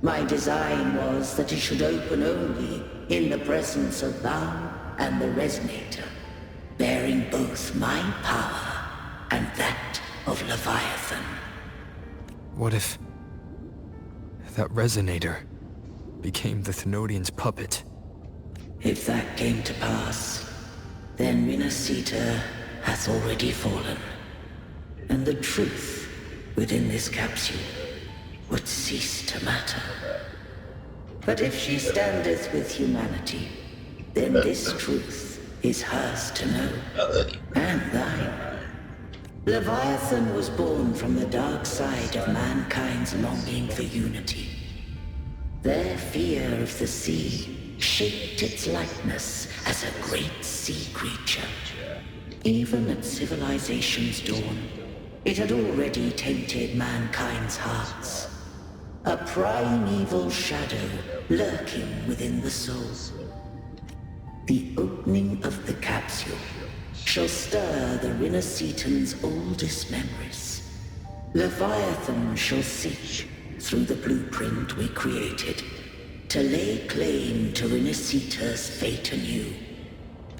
My design was that it should open only in the presence of thou and the Resonator, bearing both my power and that of Leviathan. What if that Resonator became the Thenodian's puppet? If that came to pass, then Rinascita hath already fallen, and the truth within this capsule would cease to matter. But if she standeth with humanity, then this truth is hers to know, and thine. Leviathan was born from the dark side of mankind's longing for unity. Their fear of the sea shaped its likeness as a great sea creature. Even at civilization's dawn, it had already tainted mankind's hearts. A primeval shadow lurking within the soul. The opening of the capsule shall stir the Rinascitan's oldest memories. Leviathan shall seek through the blueprint we created to lay claim to Rinascita's fate anew.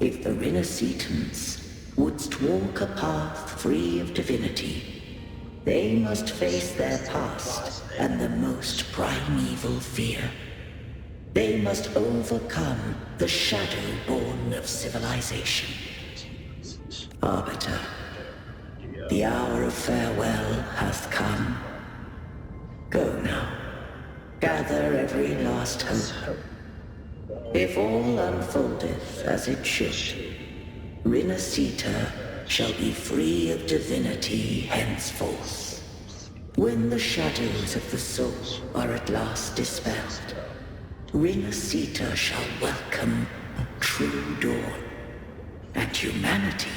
If the Rinascitans wouldst walk a path free of divinity, they must face their past and the most primeval fear. They must overcome the shadow born of civilization. Arbiter, the hour of farewell hath come. Go now. Gather every last hope. If all unfoldeth as it should, Rinascita shall be free of divinity henceforth. When the shadows of the soul are at last dispelled, Rinascita shall welcome a true dawn, and humanity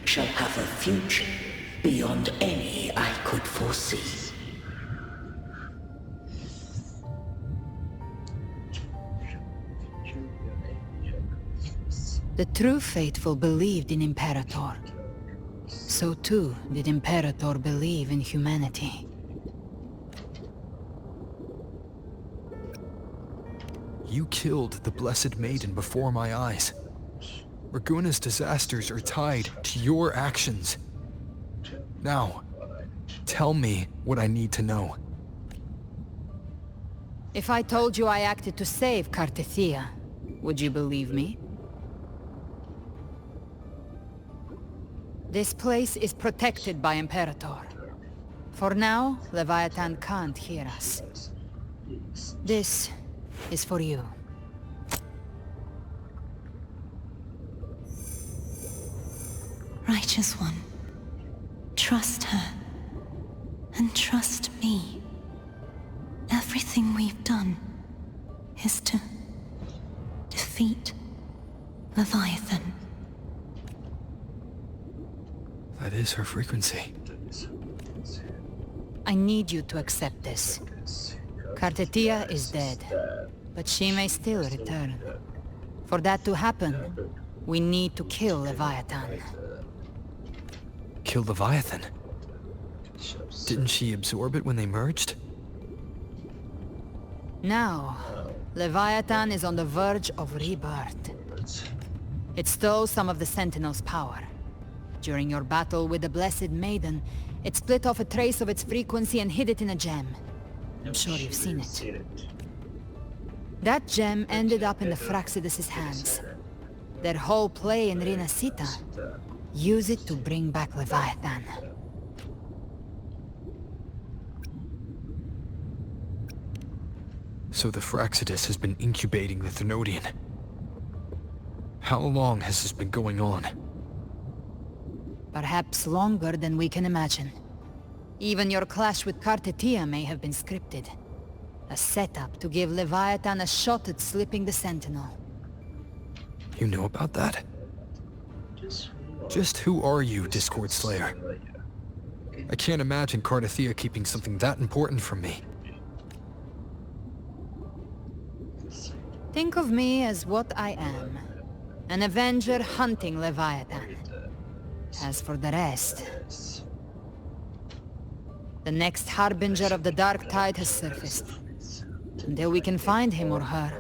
shall have a future beyond any I could foresee. The true faithful believed in Imperator. So too did Imperator believe in humanity. You killed the Blessed Maiden before my eyes. Raguna's disasters are tied to your actions. Now, tell me what I need to know. If I told you I acted to save Cartethia, would you believe me? This place is protected by Imperator. For now, Leviathan can't hear us. This is for you. Righteous One, trust her, and trust me. Everything we've done is to defeat Leviathan. That is her frequency. I need you to accept this. Cartethia is dead, but she may still return. For that to happen, we need to kill Leviathan. Kill Leviathan? Didn't she absorb it when they merged? Now, Leviathan is on the verge of rebirth. It stole some of the Sentinel's power. During your battle with the Blessed Maiden, it split off a trace of its frequency and hid it in a gem. I'm sure you've seen it. That gem ended up in the Fraxidus' hands. Their whole play in Rinascita, use it to bring back Leviathan. So the Fraxidus has been incubating the Thenodian. How long has this been going on? Perhaps longer than we can imagine. Even your clash with Cartethia may have been scripted. A setup to give Leviathan a shot at slipping the Sentinel. You know about that? Just who are you, Discord Slayer? I can't imagine Cartethia keeping something that important from me. Think of me as what I am. An Avenger hunting Leviathan. As for the rest... The next Harbinger of the Dark Tide has surfaced. Until we can find him or her,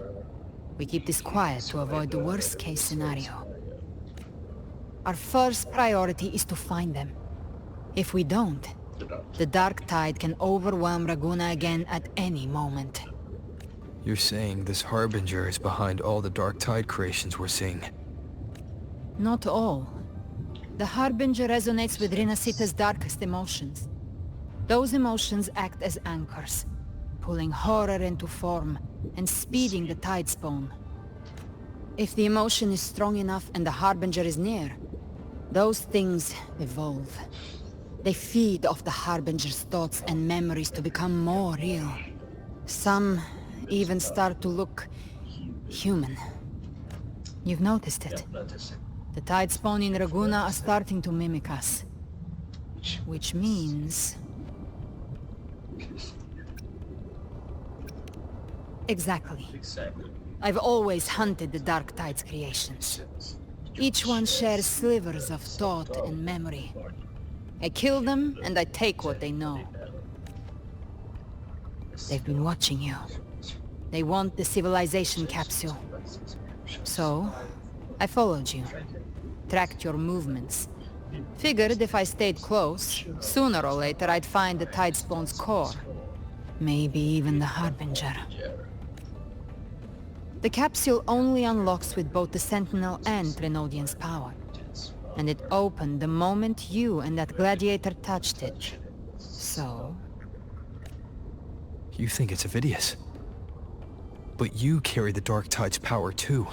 we keep this quiet to avoid the worst-case scenario. Our first priority is to find them. If we don't, the Dark Tide can overwhelm Raguna again at any moment. You're saying this Harbinger is behind all the Dark Tide creations we're seeing? Not all. The Harbinger resonates with Rinascita's darkest emotions. Those emotions act as anchors, pulling horror into form and speeding the tide spawn. If the emotion is strong enough and the Harbinger is near, those things evolve. They feed off the Harbinger's thoughts and memories to become more real. Some even start to look human. You've noticed it. The tide spawn in Raguna are starting to mimic us. Which means... Exactly. I've always hunted the Dark Tide's creations. Each one shares slivers of thought and memory. I kill them, and I take what they know. They've been watching you. They want the civilization capsule. So, I followed you. Tracked your movements. Figured if I stayed close, sooner or later I'd find the Tidespawn's core. Maybe even the Harbinger. The capsule only unlocks with both the Sentinel and Thenodian's power. And it opened the moment you and that gladiator touched it. So... You think it's Avidius. But you carry the Dark Tide's power too.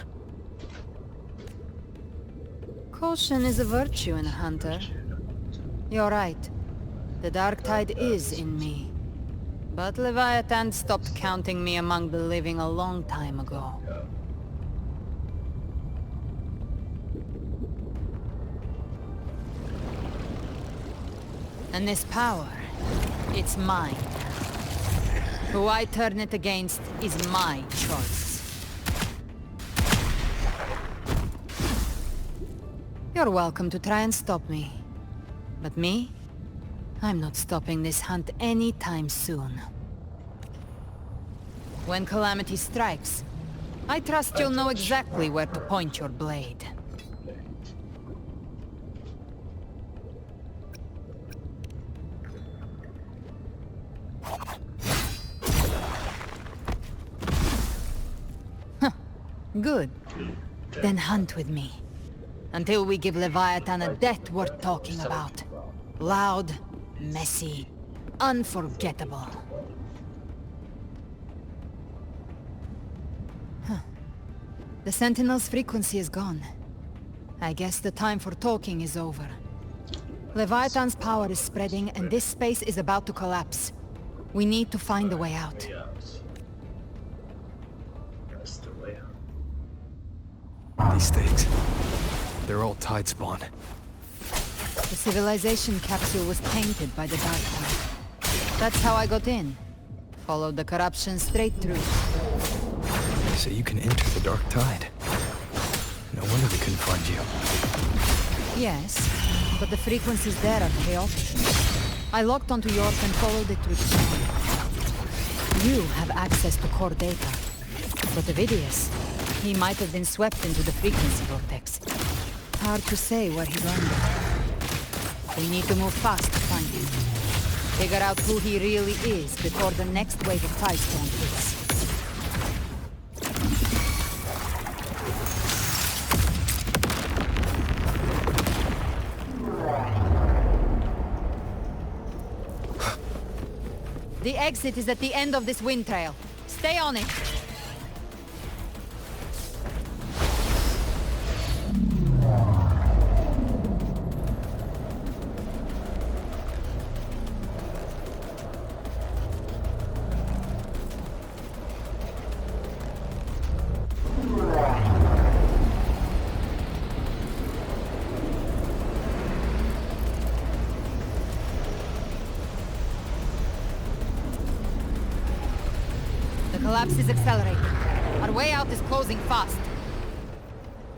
Caution is a virtue in a hunter. You're right. The Dark Tide is in me. But Leviathan stopped counting me among the living a long time ago. And this power, it's mine. Who I turn it against is my choice. You're welcome to try and stop me. But me? I'm not stopping this hunt anytime soon. When calamity strikes, I trust you'll know exactly where to point your blade. Good. Then hunt with me. Until we give Leviathan a death worth talking about. Loud, messy, unforgettable. Huh. The Sentinel's frequency is gone. I guess the time for talking is over. Leviathan's power is spreading, and this space is about to collapse. We need to find a way out. These things, they're all tide spawn. The civilization capsule was tainted by the Dark Tide. That's how I got in. Followed the corruption straight through. So you can enter the Dark Tide. No wonder we couldn't find you. Yes, but the frequencies there are chaotic. I locked onto yours and followed it with sound. You have access to core data. But Ovidius, he might have been swept into the frequency vortex. Hard to say where he landed. We need to move fast to find him. Figure out who he really is before the next wave of Tidestone hits. The exit is at the end of this wind trail. Stay on it. The collapse is accelerating. Our way out is closing fast.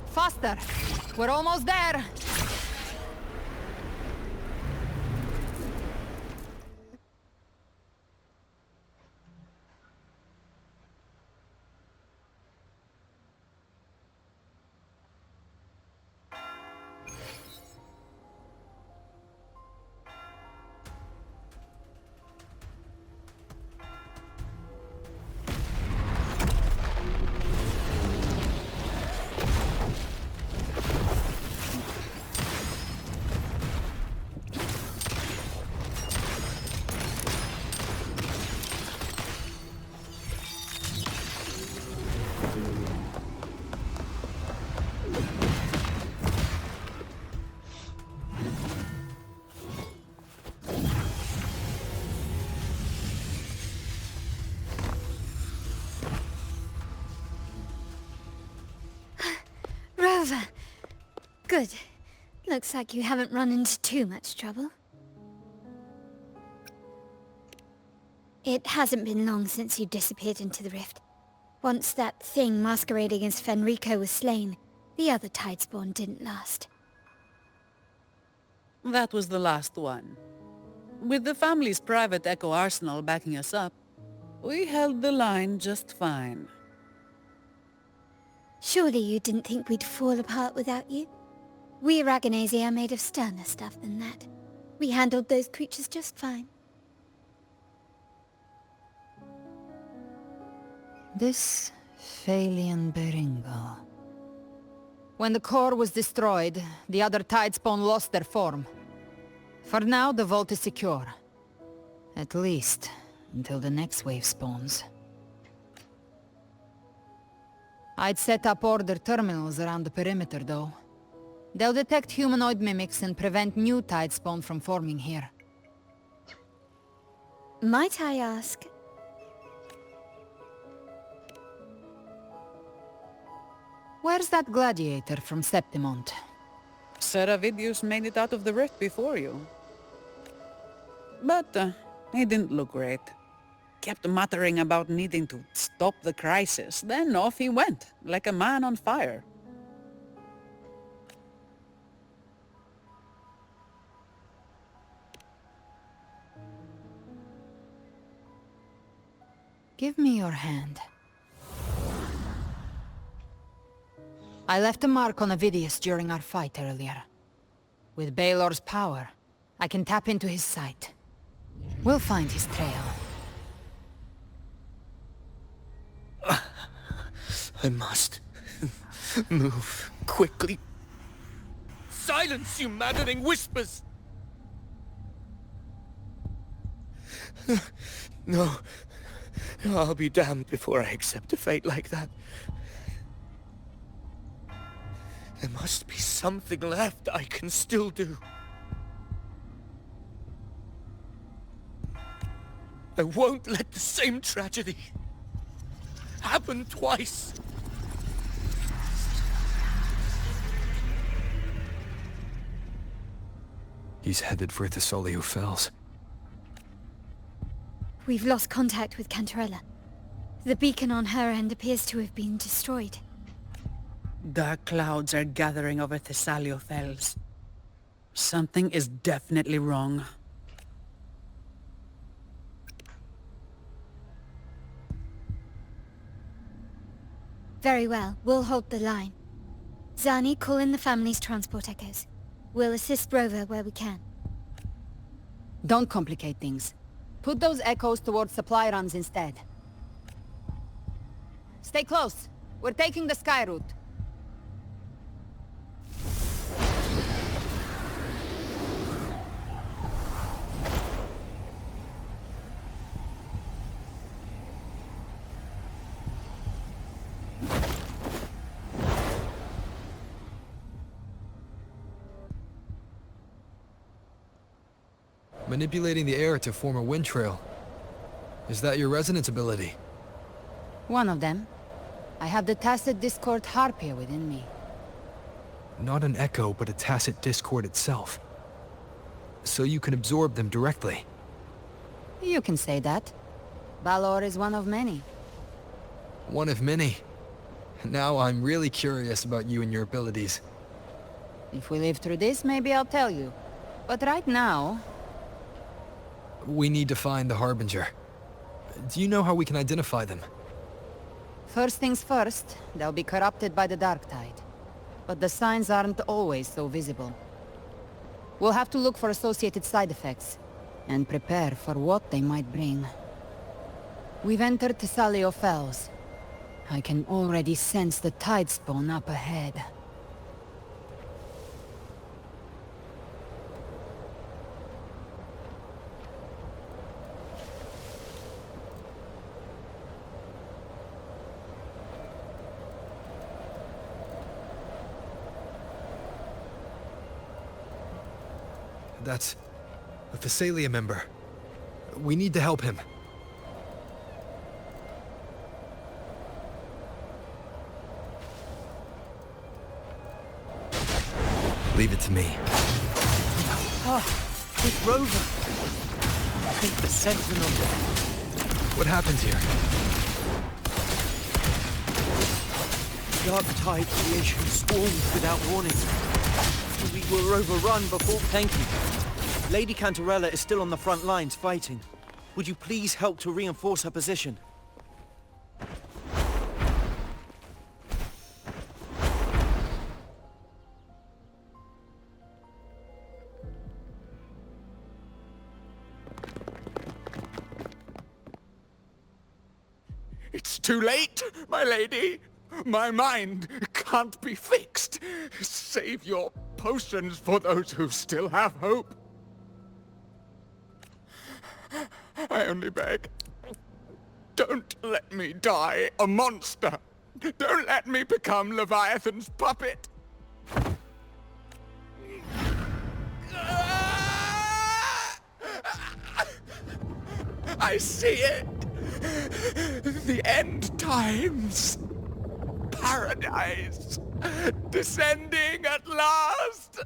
Faster! We're almost there! Rover. Good. Looks like you haven't run into too much trouble. It hasn't been long since you disappeared into the rift. Once that thing masquerading as Fenrico was slain, the other Tidespawn didn't last. That was the last one. With the family's private Echo arsenal backing us up, we held the line just fine. Surely you didn't think we'd fall apart without you? We Aragonese are made of sterner stuff than that. We handled those creatures just fine. This Phalian Beringal. When the core was destroyed, the other Tidespawn lost their form. For now, the vault is secure. At least, until the next wave spawns. I'd set up order terminals around the perimeter, though. They'll detect humanoid mimics and prevent new Tidespawn from forming here. Might I ask? Where's that gladiator from Septimont? Seravidius made it out of the rift before you. But he didn't look great. Kept muttering about needing to stop the crisis, then off he went, like a man on fire. Give me your hand. I left a mark on Ovidius during our fight earlier. With Baelor's power, I can tap into his sight. We'll find his trail. I must Move quickly. Silence, you maddening whispers! No. I'll be damned before I accept a fate like that. There must be something left I can still do. I won't let the same tragedy happen twice. He's headed for Thessalio Fells. We've lost contact with Cantarella. The beacon on her end appears to have been destroyed. Dark clouds are gathering over Thessalio Fells. Something is definitely wrong. Very well, we'll hold the line. Zani, call in the family's transport echoes. We'll assist Rover where we can. Don't complicate things. Put those echoes towards supply runs instead. Stay close. We're taking the sky route. Manipulating the air to form a wind trail. Is that your resonance ability? One of them. I have the tacit discord harpia within me. Not an echo, but a tacit discord itself. So you can absorb them directly. You can say that. Balor is one of many. One of many. Now I'm really curious about you and your abilities. If we live through this, maybe I'll tell you. But right now... We need to find the Harbinger. Do you know how we can identify them? First things first, they'll be corrupted by the dark tide. But the signs aren't always so visible. We'll have to look for associated side effects, and prepare for what they might bring. We've entered Thessalio Fells. I can already sense the tide spawn up ahead. That's a Thessalia member. We need to help him. Leave it to me. Ah, it's Rover. I think the Sentinel. What happened here? Dark tide creation swarmed without warning. We were overrun before. Thank you. Lady Cantarella is still on the front lines fighting. Would you please help to reinforce her position? It's too late, my lady. My mind can't be fixed. Save your potions for those who still have hope. I only beg. Don't let me die a monster. Don't let me become Leviathan's puppet. I see it. The end times. Paradise. Descending at last.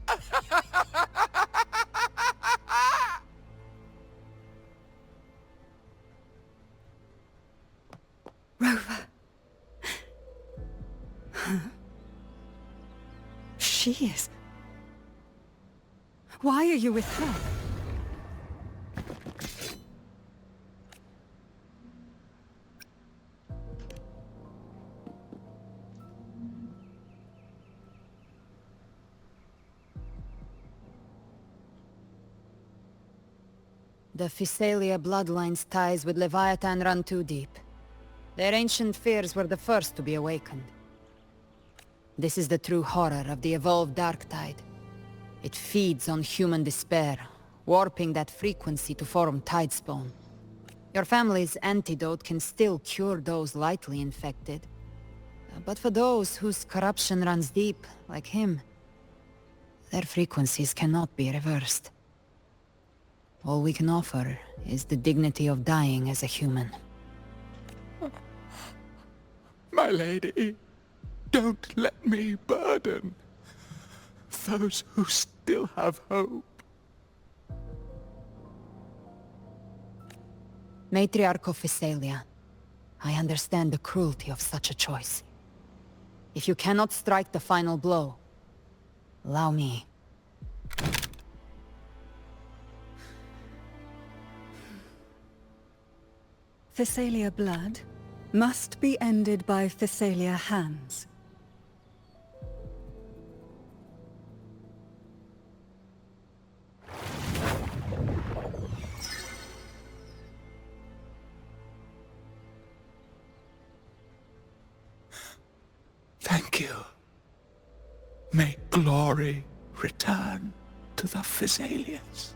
Rover. She is. Why are you with her? The Thessalia bloodline's ties with Leviathan run too deep. Their ancient fears were the first to be awakened. This is the true horror of the evolved dark tide. It feeds on human despair, warping that frequency to form tidespawn. Your family's antidote can still cure those lightly infected. But for those whose corruption runs deep, like him, their frequencies cannot be reversed. All we can offer is the dignity of dying as a human. My lady, don't let me burden those who still have hope. Matriarch of Physalia, I understand the cruelty of such a choice. If you cannot strike the final blow, allow me. Physalia blood must be ended by Physalia hands. Thank you. May glory return to the Physalians.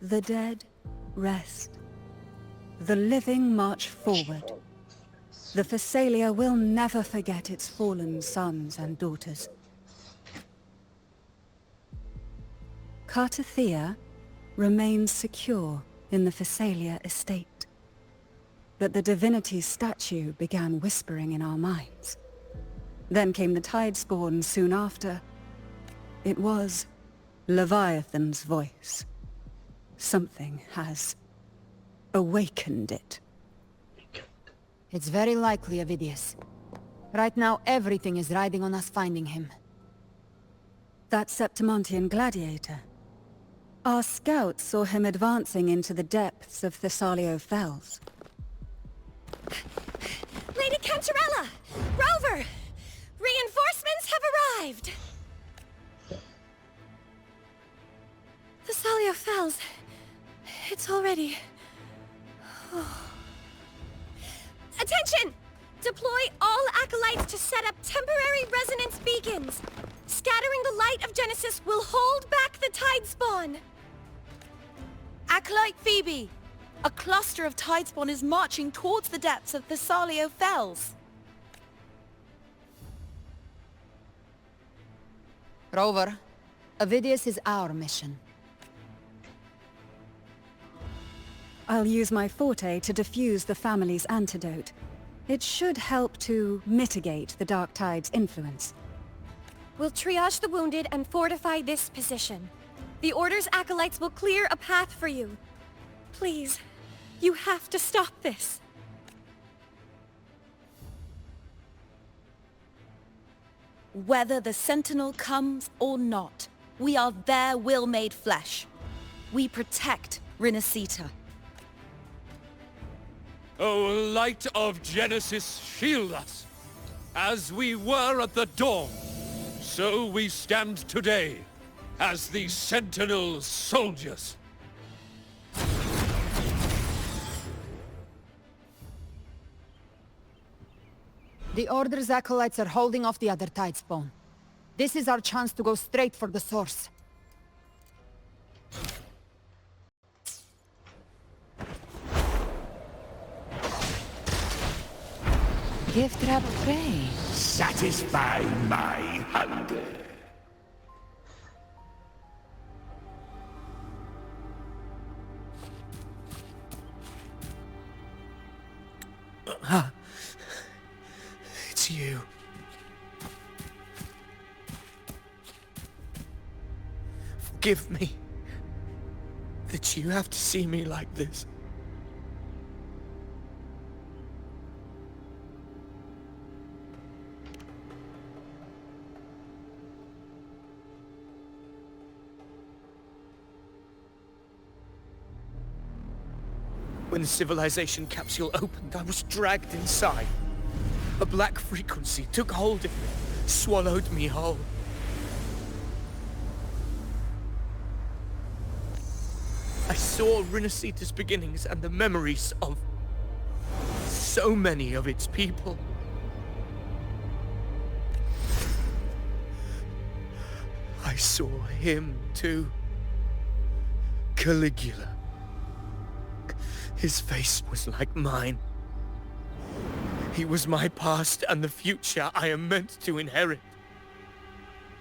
The dead rest. The living march forward. The Physalia will never forget its fallen sons and daughters. Cartathea remains secure in the Physalia estate. But the divinity's statue began whispering in our minds. Then came the Tidespawn soon after. It was Leviathan's voice. Something has awakened it. It's very likely, Avidius. Right now, everything is riding on us finding him. That Septimontian gladiator. Our scouts saw him advancing into the depths of Thessalio Fells. Lady Cantarella! Rover! Reinforcements have arrived! Thessalio Fells. It's already... Oh. Attention! Deploy all acolytes to set up temporary resonance beacons. Scattering the light of Genesis will hold back the Tidespawn. Acolyte Phoebe, a cluster of Tidespawn is marching towards the depths of Thessalio Fells. Rover, Avidius is our mission. I'll use my forte to defuse the family's antidote. It should help to mitigate the Dark Tide's influence. We'll triage the wounded and fortify this position. The Order's acolytes will clear a path for you. Please, you have to stop this. Whether the Sentinel comes or not, we are their will made flesh. We protect Rinascita. O light of Genesis, shield us! As we were at the dawn, so we stand today, as the Sentinel soldiers. The Order's acolytes are holding off the other Tidespawn. This is our chance to go straight for the source. Gift wrap prey. Satisfy my hunger. It's you. Forgive me that you have to see me like this. When the civilization capsule opened, I was dragged inside. A black frequency took hold of me, swallowed me whole. I saw Rinascita's beginnings and the memories of so many of its people. I saw him too. Caligula. His face was like mine. He was my past and the future I am meant to inherit.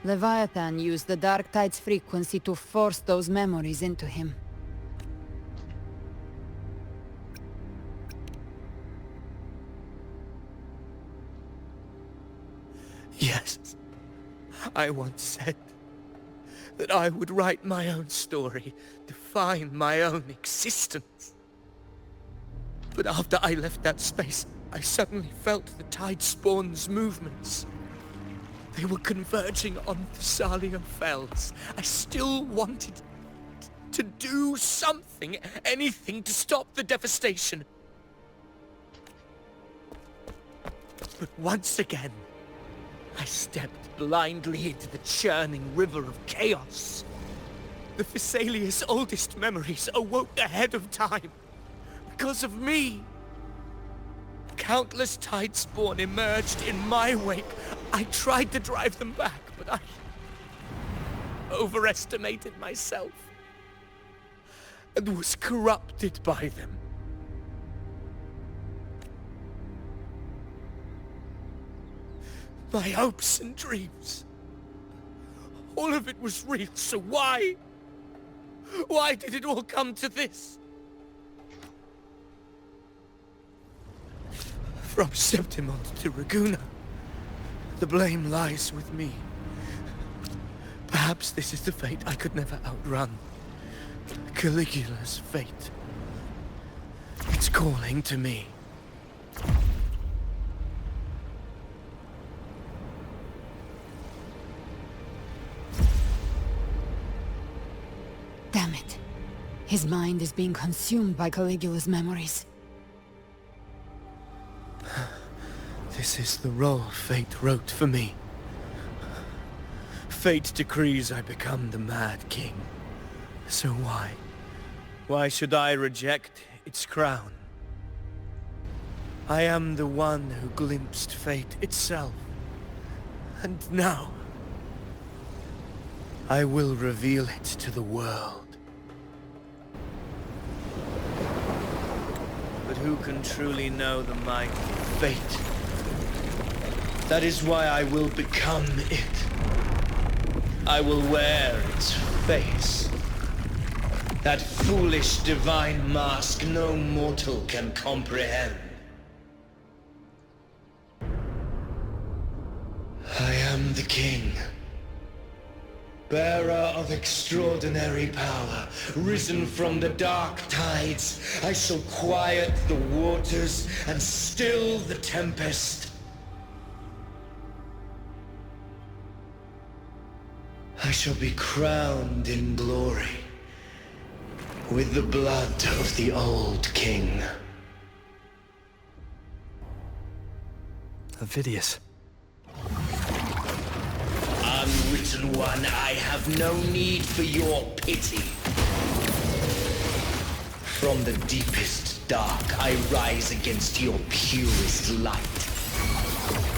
Leviathan used the Dark Tide's frequency to force those memories into him. Yes, I once said that I would write my own story, define my own existence. But after I left that space, I suddenly felt the Tide Spawn's movements. They were converging on Thessalia Fells. I still wanted to do something, anything to stop the devastation. But once again, I stepped blindly into the churning river of chaos. The Thessalia's oldest memories awoke ahead of time. Because of me. Countless Tide Spawn emerged in my wake. I tried to drive them back, but I overestimated myself and was corrupted by them. My hopes and dreams. All of it was real, so why? Why did it all come to this? From Septimont to Raguna, the blame lies with me. Perhaps this is the fate I could never outrun. Caligula's fate. It's calling to me. Damn it. His mind is being consumed by Caligula's memories. This is the role fate wrote for me. Fate decrees I become the Mad King. So why? Why should I reject its crown? I am the one who glimpsed fate itself. And now, I will reveal it to the world. But who can truly know the might of fate? That is why I will become it. I will wear its face. That foolish divine mask no mortal can comprehend. I am the king. Bearer of extraordinary power, risen from the dark tides, I shall quiet the waters and still the tempest. I shall be crowned in glory with the blood of the old king. Avidius. Unwritten one, I have no need for your pity. From the deepest dark, I rise against your purest light.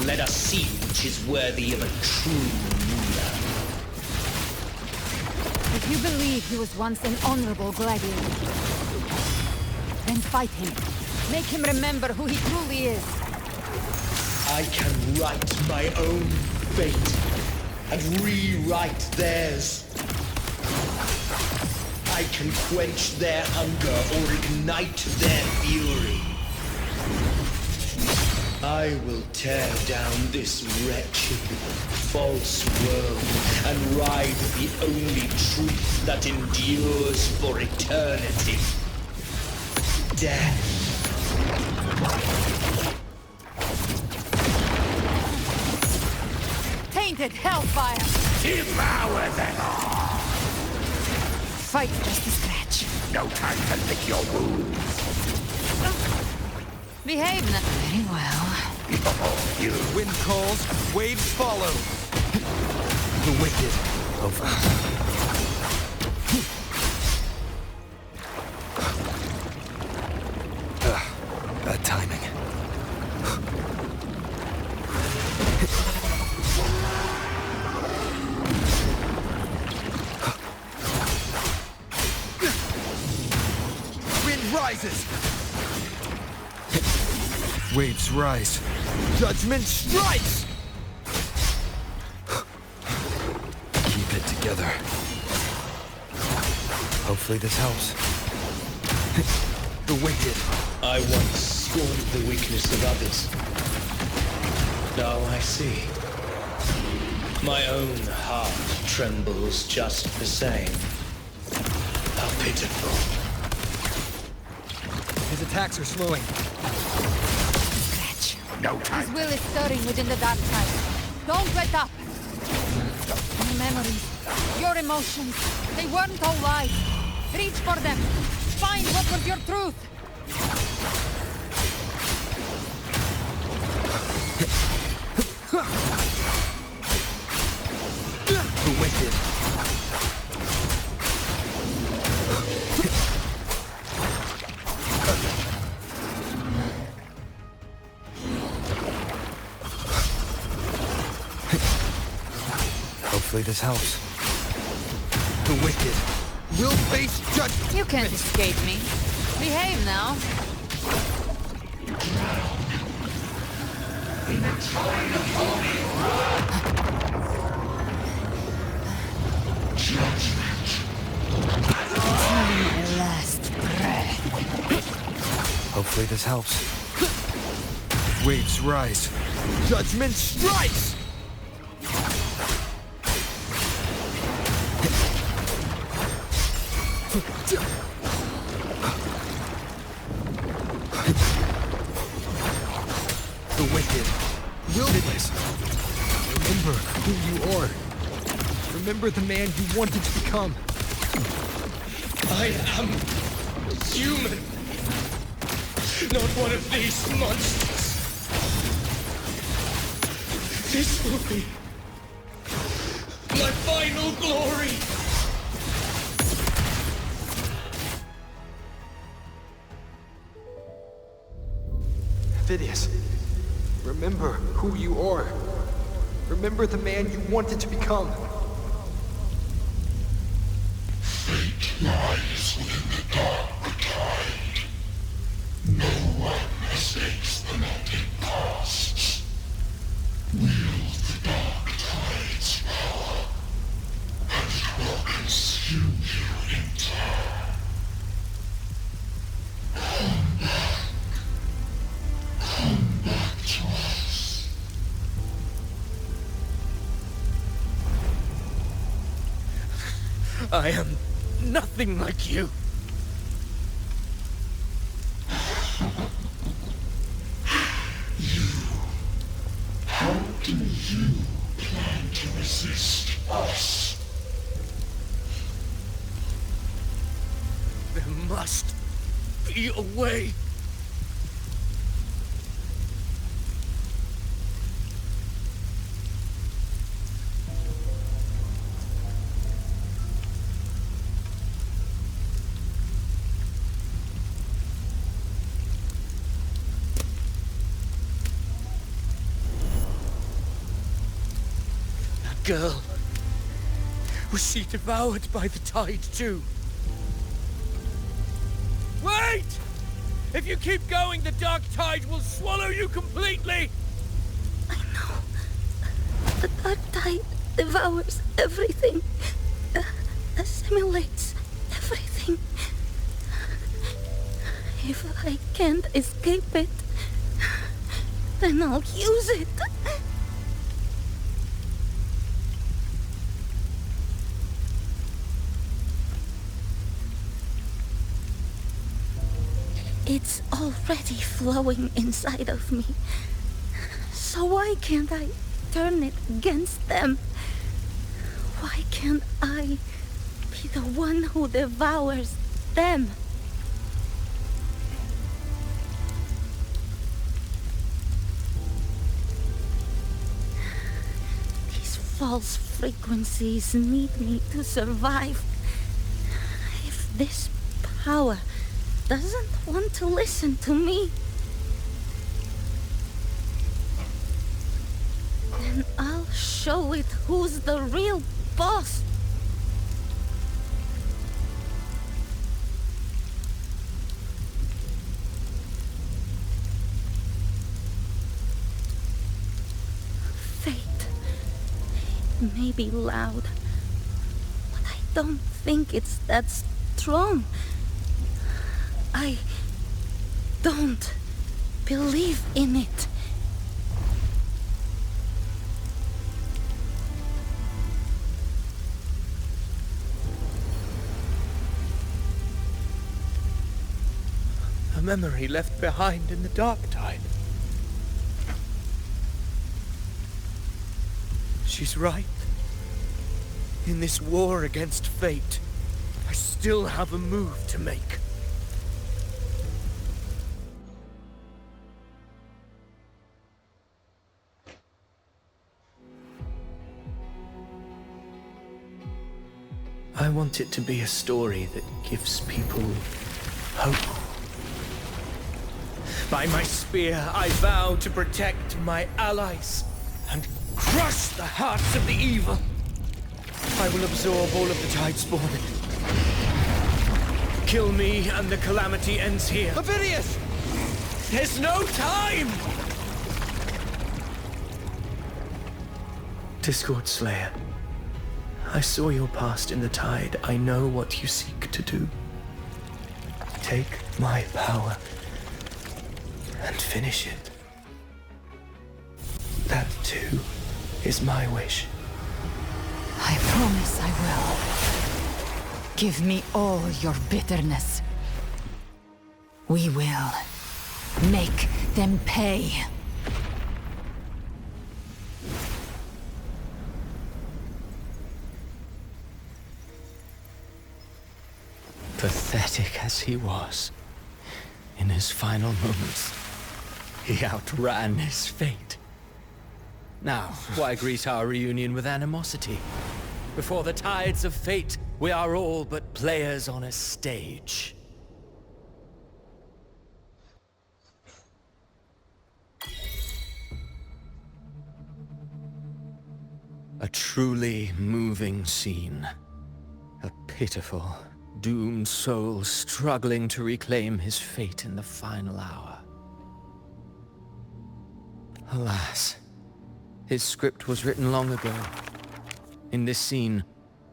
Let us see which is worthy of a true ruler. If you believe he was once an honorable gladiator, then fight him. Make him remember who he truly is. I can write my own fate and rewrite theirs. I can quench their hunger or ignite their fury. I will tear down this wretched, false world and ride the only truth that endures for eternity. Death. Tainted hellfire! Devour them all! Fight just a scratch. No time to lick your wounds. Behave now. Very well. Wind calls, waves follow. The wicked. Over. Bad timing. Wind rises. Waves rise. Judgment strikes! Keep it together. Hopefully this helps. The wicked. I once scorned the weakness of others. Now I see. My own heart trembles just the same. How pitiful. His attacks are slowing. No time. His will is stirring within the dark side. Don't let up. Your memories, your emotions, they weren't all lies. Reach for them. Find what was your truth. The wicked. Hopefully this helps. The wicked will face judgment. You can't escape me. Behave now. My last breath. Hopefully this helps. Waves rise. Judgment strikes! The wicked will this. Remember who you are. Remember the man you wanted to become. I am human. Not one of these monsters. This will be my final glory. Phidias, remember who you are. Remember the man you wanted to become. Fate lies within the dark tide. No one escapes the melting pasts. Wield the dark tide's power, and it will consume you in turn. Come back. Come back to us. I am nothing like you. How do you plan to resist us? There must be a way. Girl, was she devoured by the tide too? Wait! If you keep going, the dark tide will swallow you completely! I know. The dark tide devours everything. Assimilates everything. If I can't escape it, then I'll use it. It's already flowing inside of me. So why can't I turn it against them? Why can't I be the one who devours them? false frequencies need me to survive. If this power doesn't want to listen to me, then I'll show it who's the real boss. Fate. It may be loud, but I don't think it's that strong. I don't believe in it. A memory left behind in the dark tide. She's right. In this war against fate, I still have a move to make. I want it to be a story that gives people hope. By my spear, I vow to protect my allies and crush the hearts of the evil. I will absorb all of the Tidespawn. Kill me and the calamity ends here. Avidius! There's no time! Discord Slayer, I saw your past in the tide. I know what you seek to do. Take my power and finish it. That too is my wish. I promise I will. Give me all your bitterness. We will make them pay. Pathetic as he was, in his final moments, he outran his fate. Now, why greet our reunion with animosity? Before the tides of fate, we are all but players on a stage. A truly moving scene. A pitiful, doomed soul struggling to reclaim his fate in the final hour. Alas, his script was written long ago. In this scene,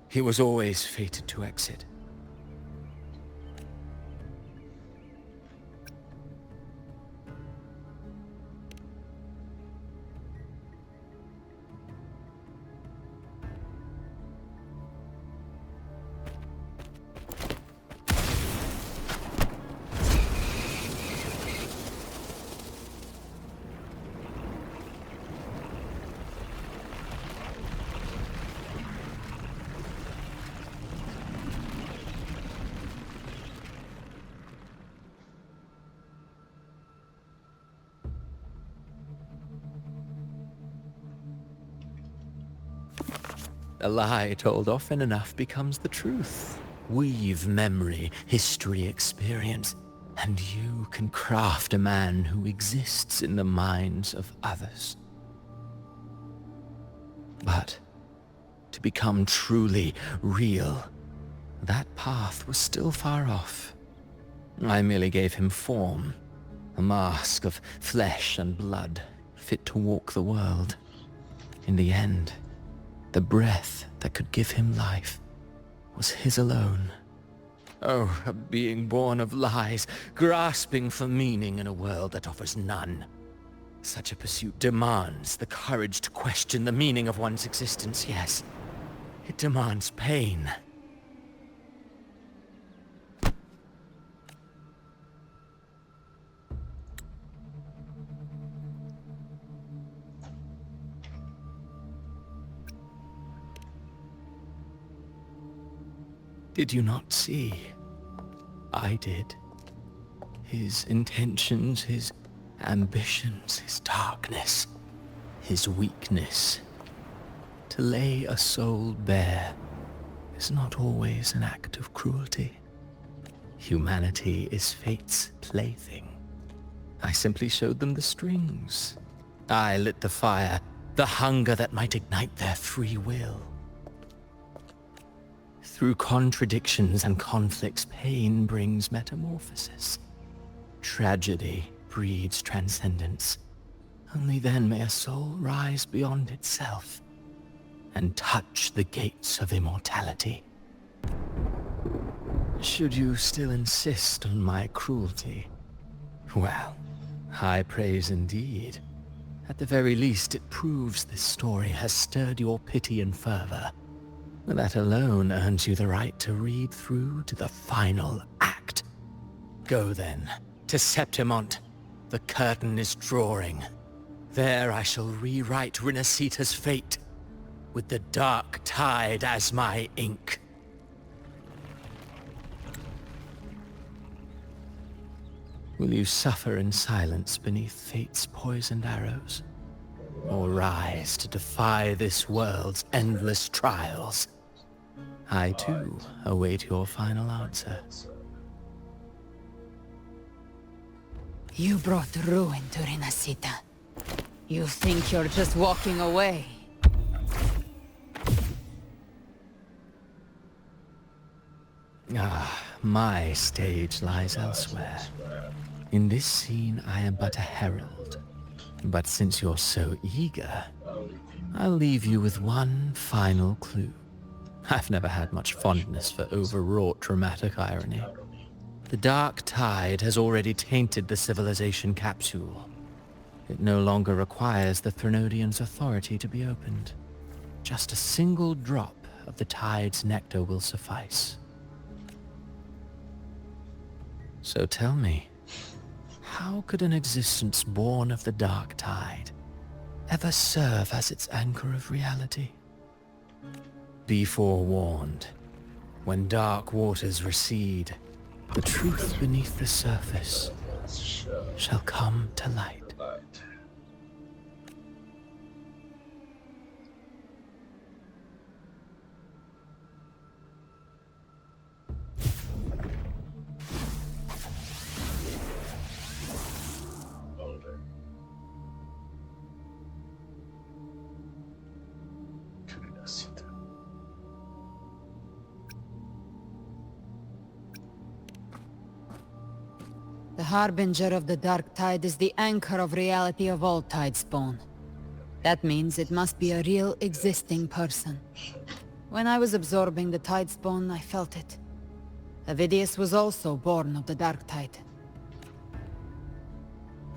he was always fated to exit. A lie told often enough becomes the truth. Weave memory, history, experience, and you can craft a man who exists in the minds of others. But to become truly real, that path was still far off. I merely gave him form, a mask of flesh and blood, fit to walk the world. In the end, the breath that could give him life was his alone. Oh, a being born of lies, grasping for meaning in a world that offers none. Such a pursuit demands the courage to question the meaning of one's existence, yes. It demands pain. Did you not see? I did. His intentions, his ambitions, his darkness, his weakness. To lay a soul bare is not always an act of cruelty. Humanity is fate's plaything. I simply showed them the strings. I lit the fire, the hunger that might ignite their free will. Through contradictions and conflicts, pain brings metamorphosis. Tragedy breeds transcendence. Only then may a soul rise beyond itself and touch the gates of immortality. Should you still insist on my cruelty, well, high praise indeed. At the very least, it proves this story has stirred your pity and fervor. That alone earns you the right to read through to the final act. Go then, to Septimont. The curtain is drawing. There I shall rewrite Rinascita's fate, with the dark tide as my ink. Will you suffer in silence beneath fate's poisoned arrows? Or rise to defy this world's endless trials? I too await your final answer. You brought ruin to Rinascita. You think you're just walking away? Ah, my stage lies elsewhere. In this scene, I am but a herald. But since you're so eager, I'll leave you with one final clue. I've never had much fondness for overwrought dramatic irony. The dark tide has already tainted the civilization capsule. It no longer requires the Threnodians' authority to be opened. Just a single drop of the tide's nectar will suffice. So tell me, how could an existence born of the dark tide ever serve as its anchor of reality? Be forewarned. When dark waters recede, the truth beneath the surface shall come to light. The Harbinger of the Dark Tide is the anchor of reality of all Tidespawn. That means it must be a real existing person. When I was absorbing the Tidespawn, I felt it. Avidius was also born of the Dark Tide.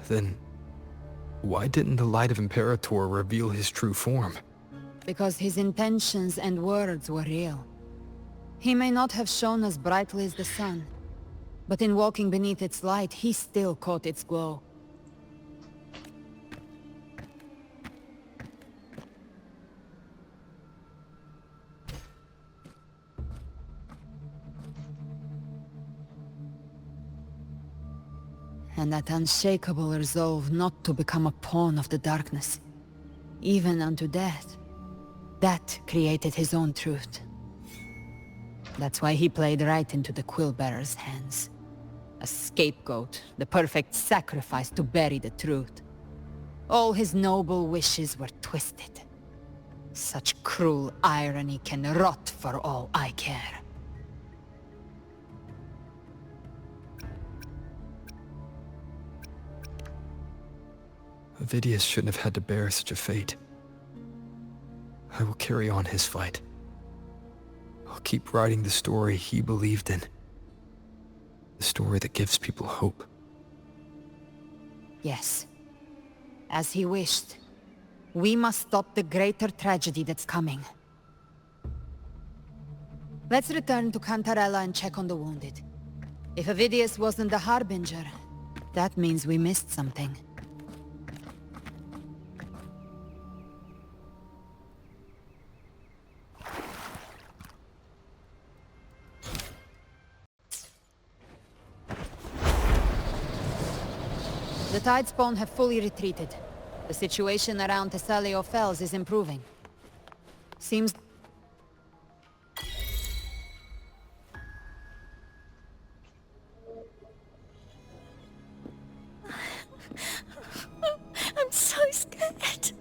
Then, why didn't the Light of Imperator reveal his true form? Because his intentions and words were real. He may not have shone as brightly as the sun, but in walking beneath its light, he still caught its glow. And that unshakable resolve not to become a pawn of the darkness, even unto death, that created his own truth. That's why he played right into the Quill-Bearer's hands. A scapegoat, the perfect sacrifice to bury the truth. All his noble wishes were twisted. Such cruel irony can rot for all I care. Avidius shouldn't have had to bear such a fate. I will carry on his fight. I'll keep writing the story he believed in. The story that gives people hope. Yes. As he wished. We must stop the greater tragedy that's coming. Let's return to Cantarella and check on the wounded. If Avidius wasn't the Harbinger, that means we missed something. The Tidespawn have fully retreated. The situation around Thessalio Fells is improving. Seems... I'm so scared.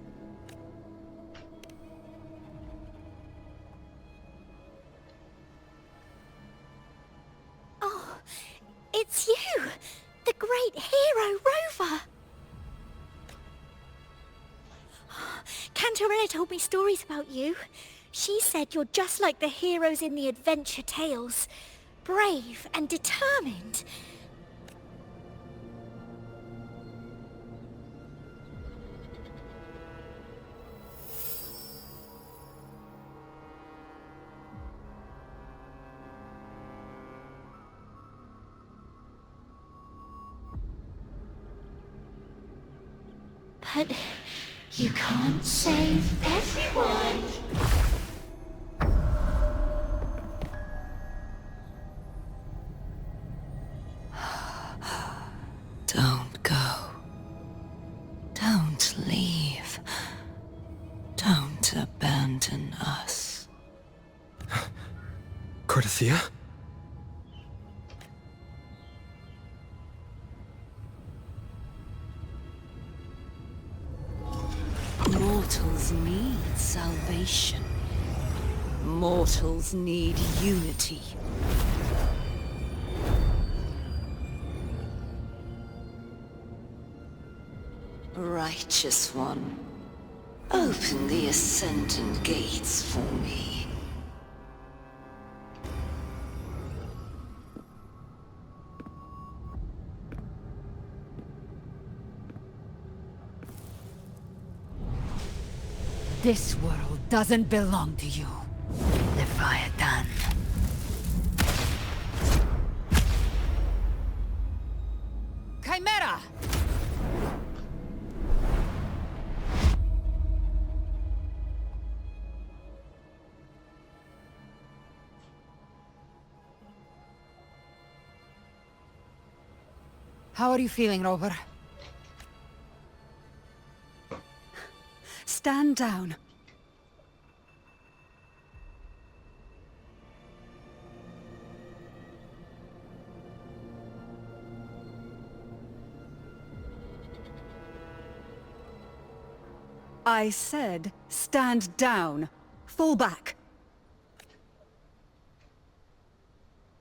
Oh, it's you! The great hero, Rover! Cantarella told me stories about you. She said you're just like the heroes in the adventure tales. Brave and determined. But You can't save everyone. Don't go. Don't leave. Don't abandon us. Cartathea? Mortals need salvation. Mortals need unity. Righteous One, open the Ascendant Gates for me. This world doesn't belong to you, Leviathan. Chimera! How are you feeling, Rover? Stand down. I said, stand down. Fall back.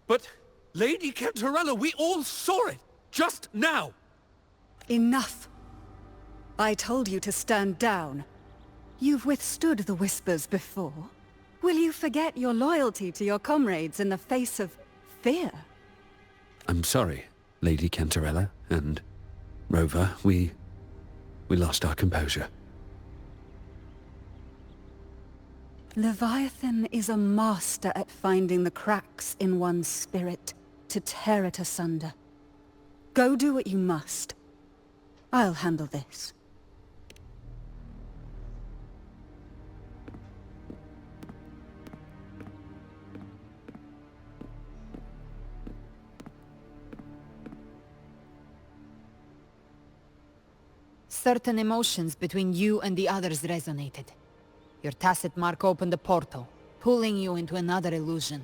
But, Lady Cantarella, we all saw it! Just now! Enough. I told you to stand down. You've withstood the Whispers before. Will you forget your loyalty to your comrades in the face of fear? I'm sorry, Lady Cantarella and Rover. We lost our composure. Leviathan is a master at finding the cracks in one's spirit to tear it asunder. Go do what you must. I'll handle this. Certain emotions between you and the others resonated. Your tacit mark opened a portal, pulling you into another illusion.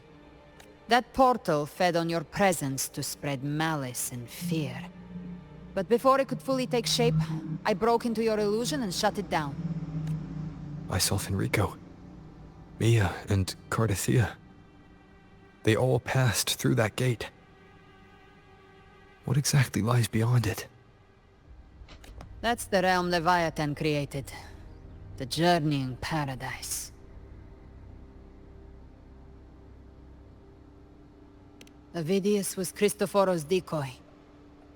That portal fed on your presence to spread malice and fear. But before it could fully take shape, I broke into your illusion and shut it down. Myself and Rico, Mia and Cartathea. They all passed through that gate. What exactly lies beyond it? That's the realm Leviathan created. The journeying paradise. Avidius was Cristoforo's decoy.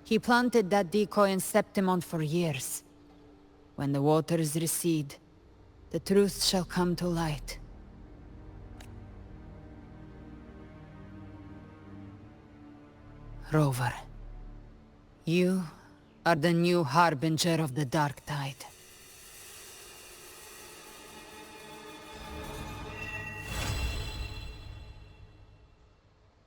He planted that decoy in Septimon for years. When the waters recede, the truth shall come to light. Rover, you are the new harbinger of the dark tide.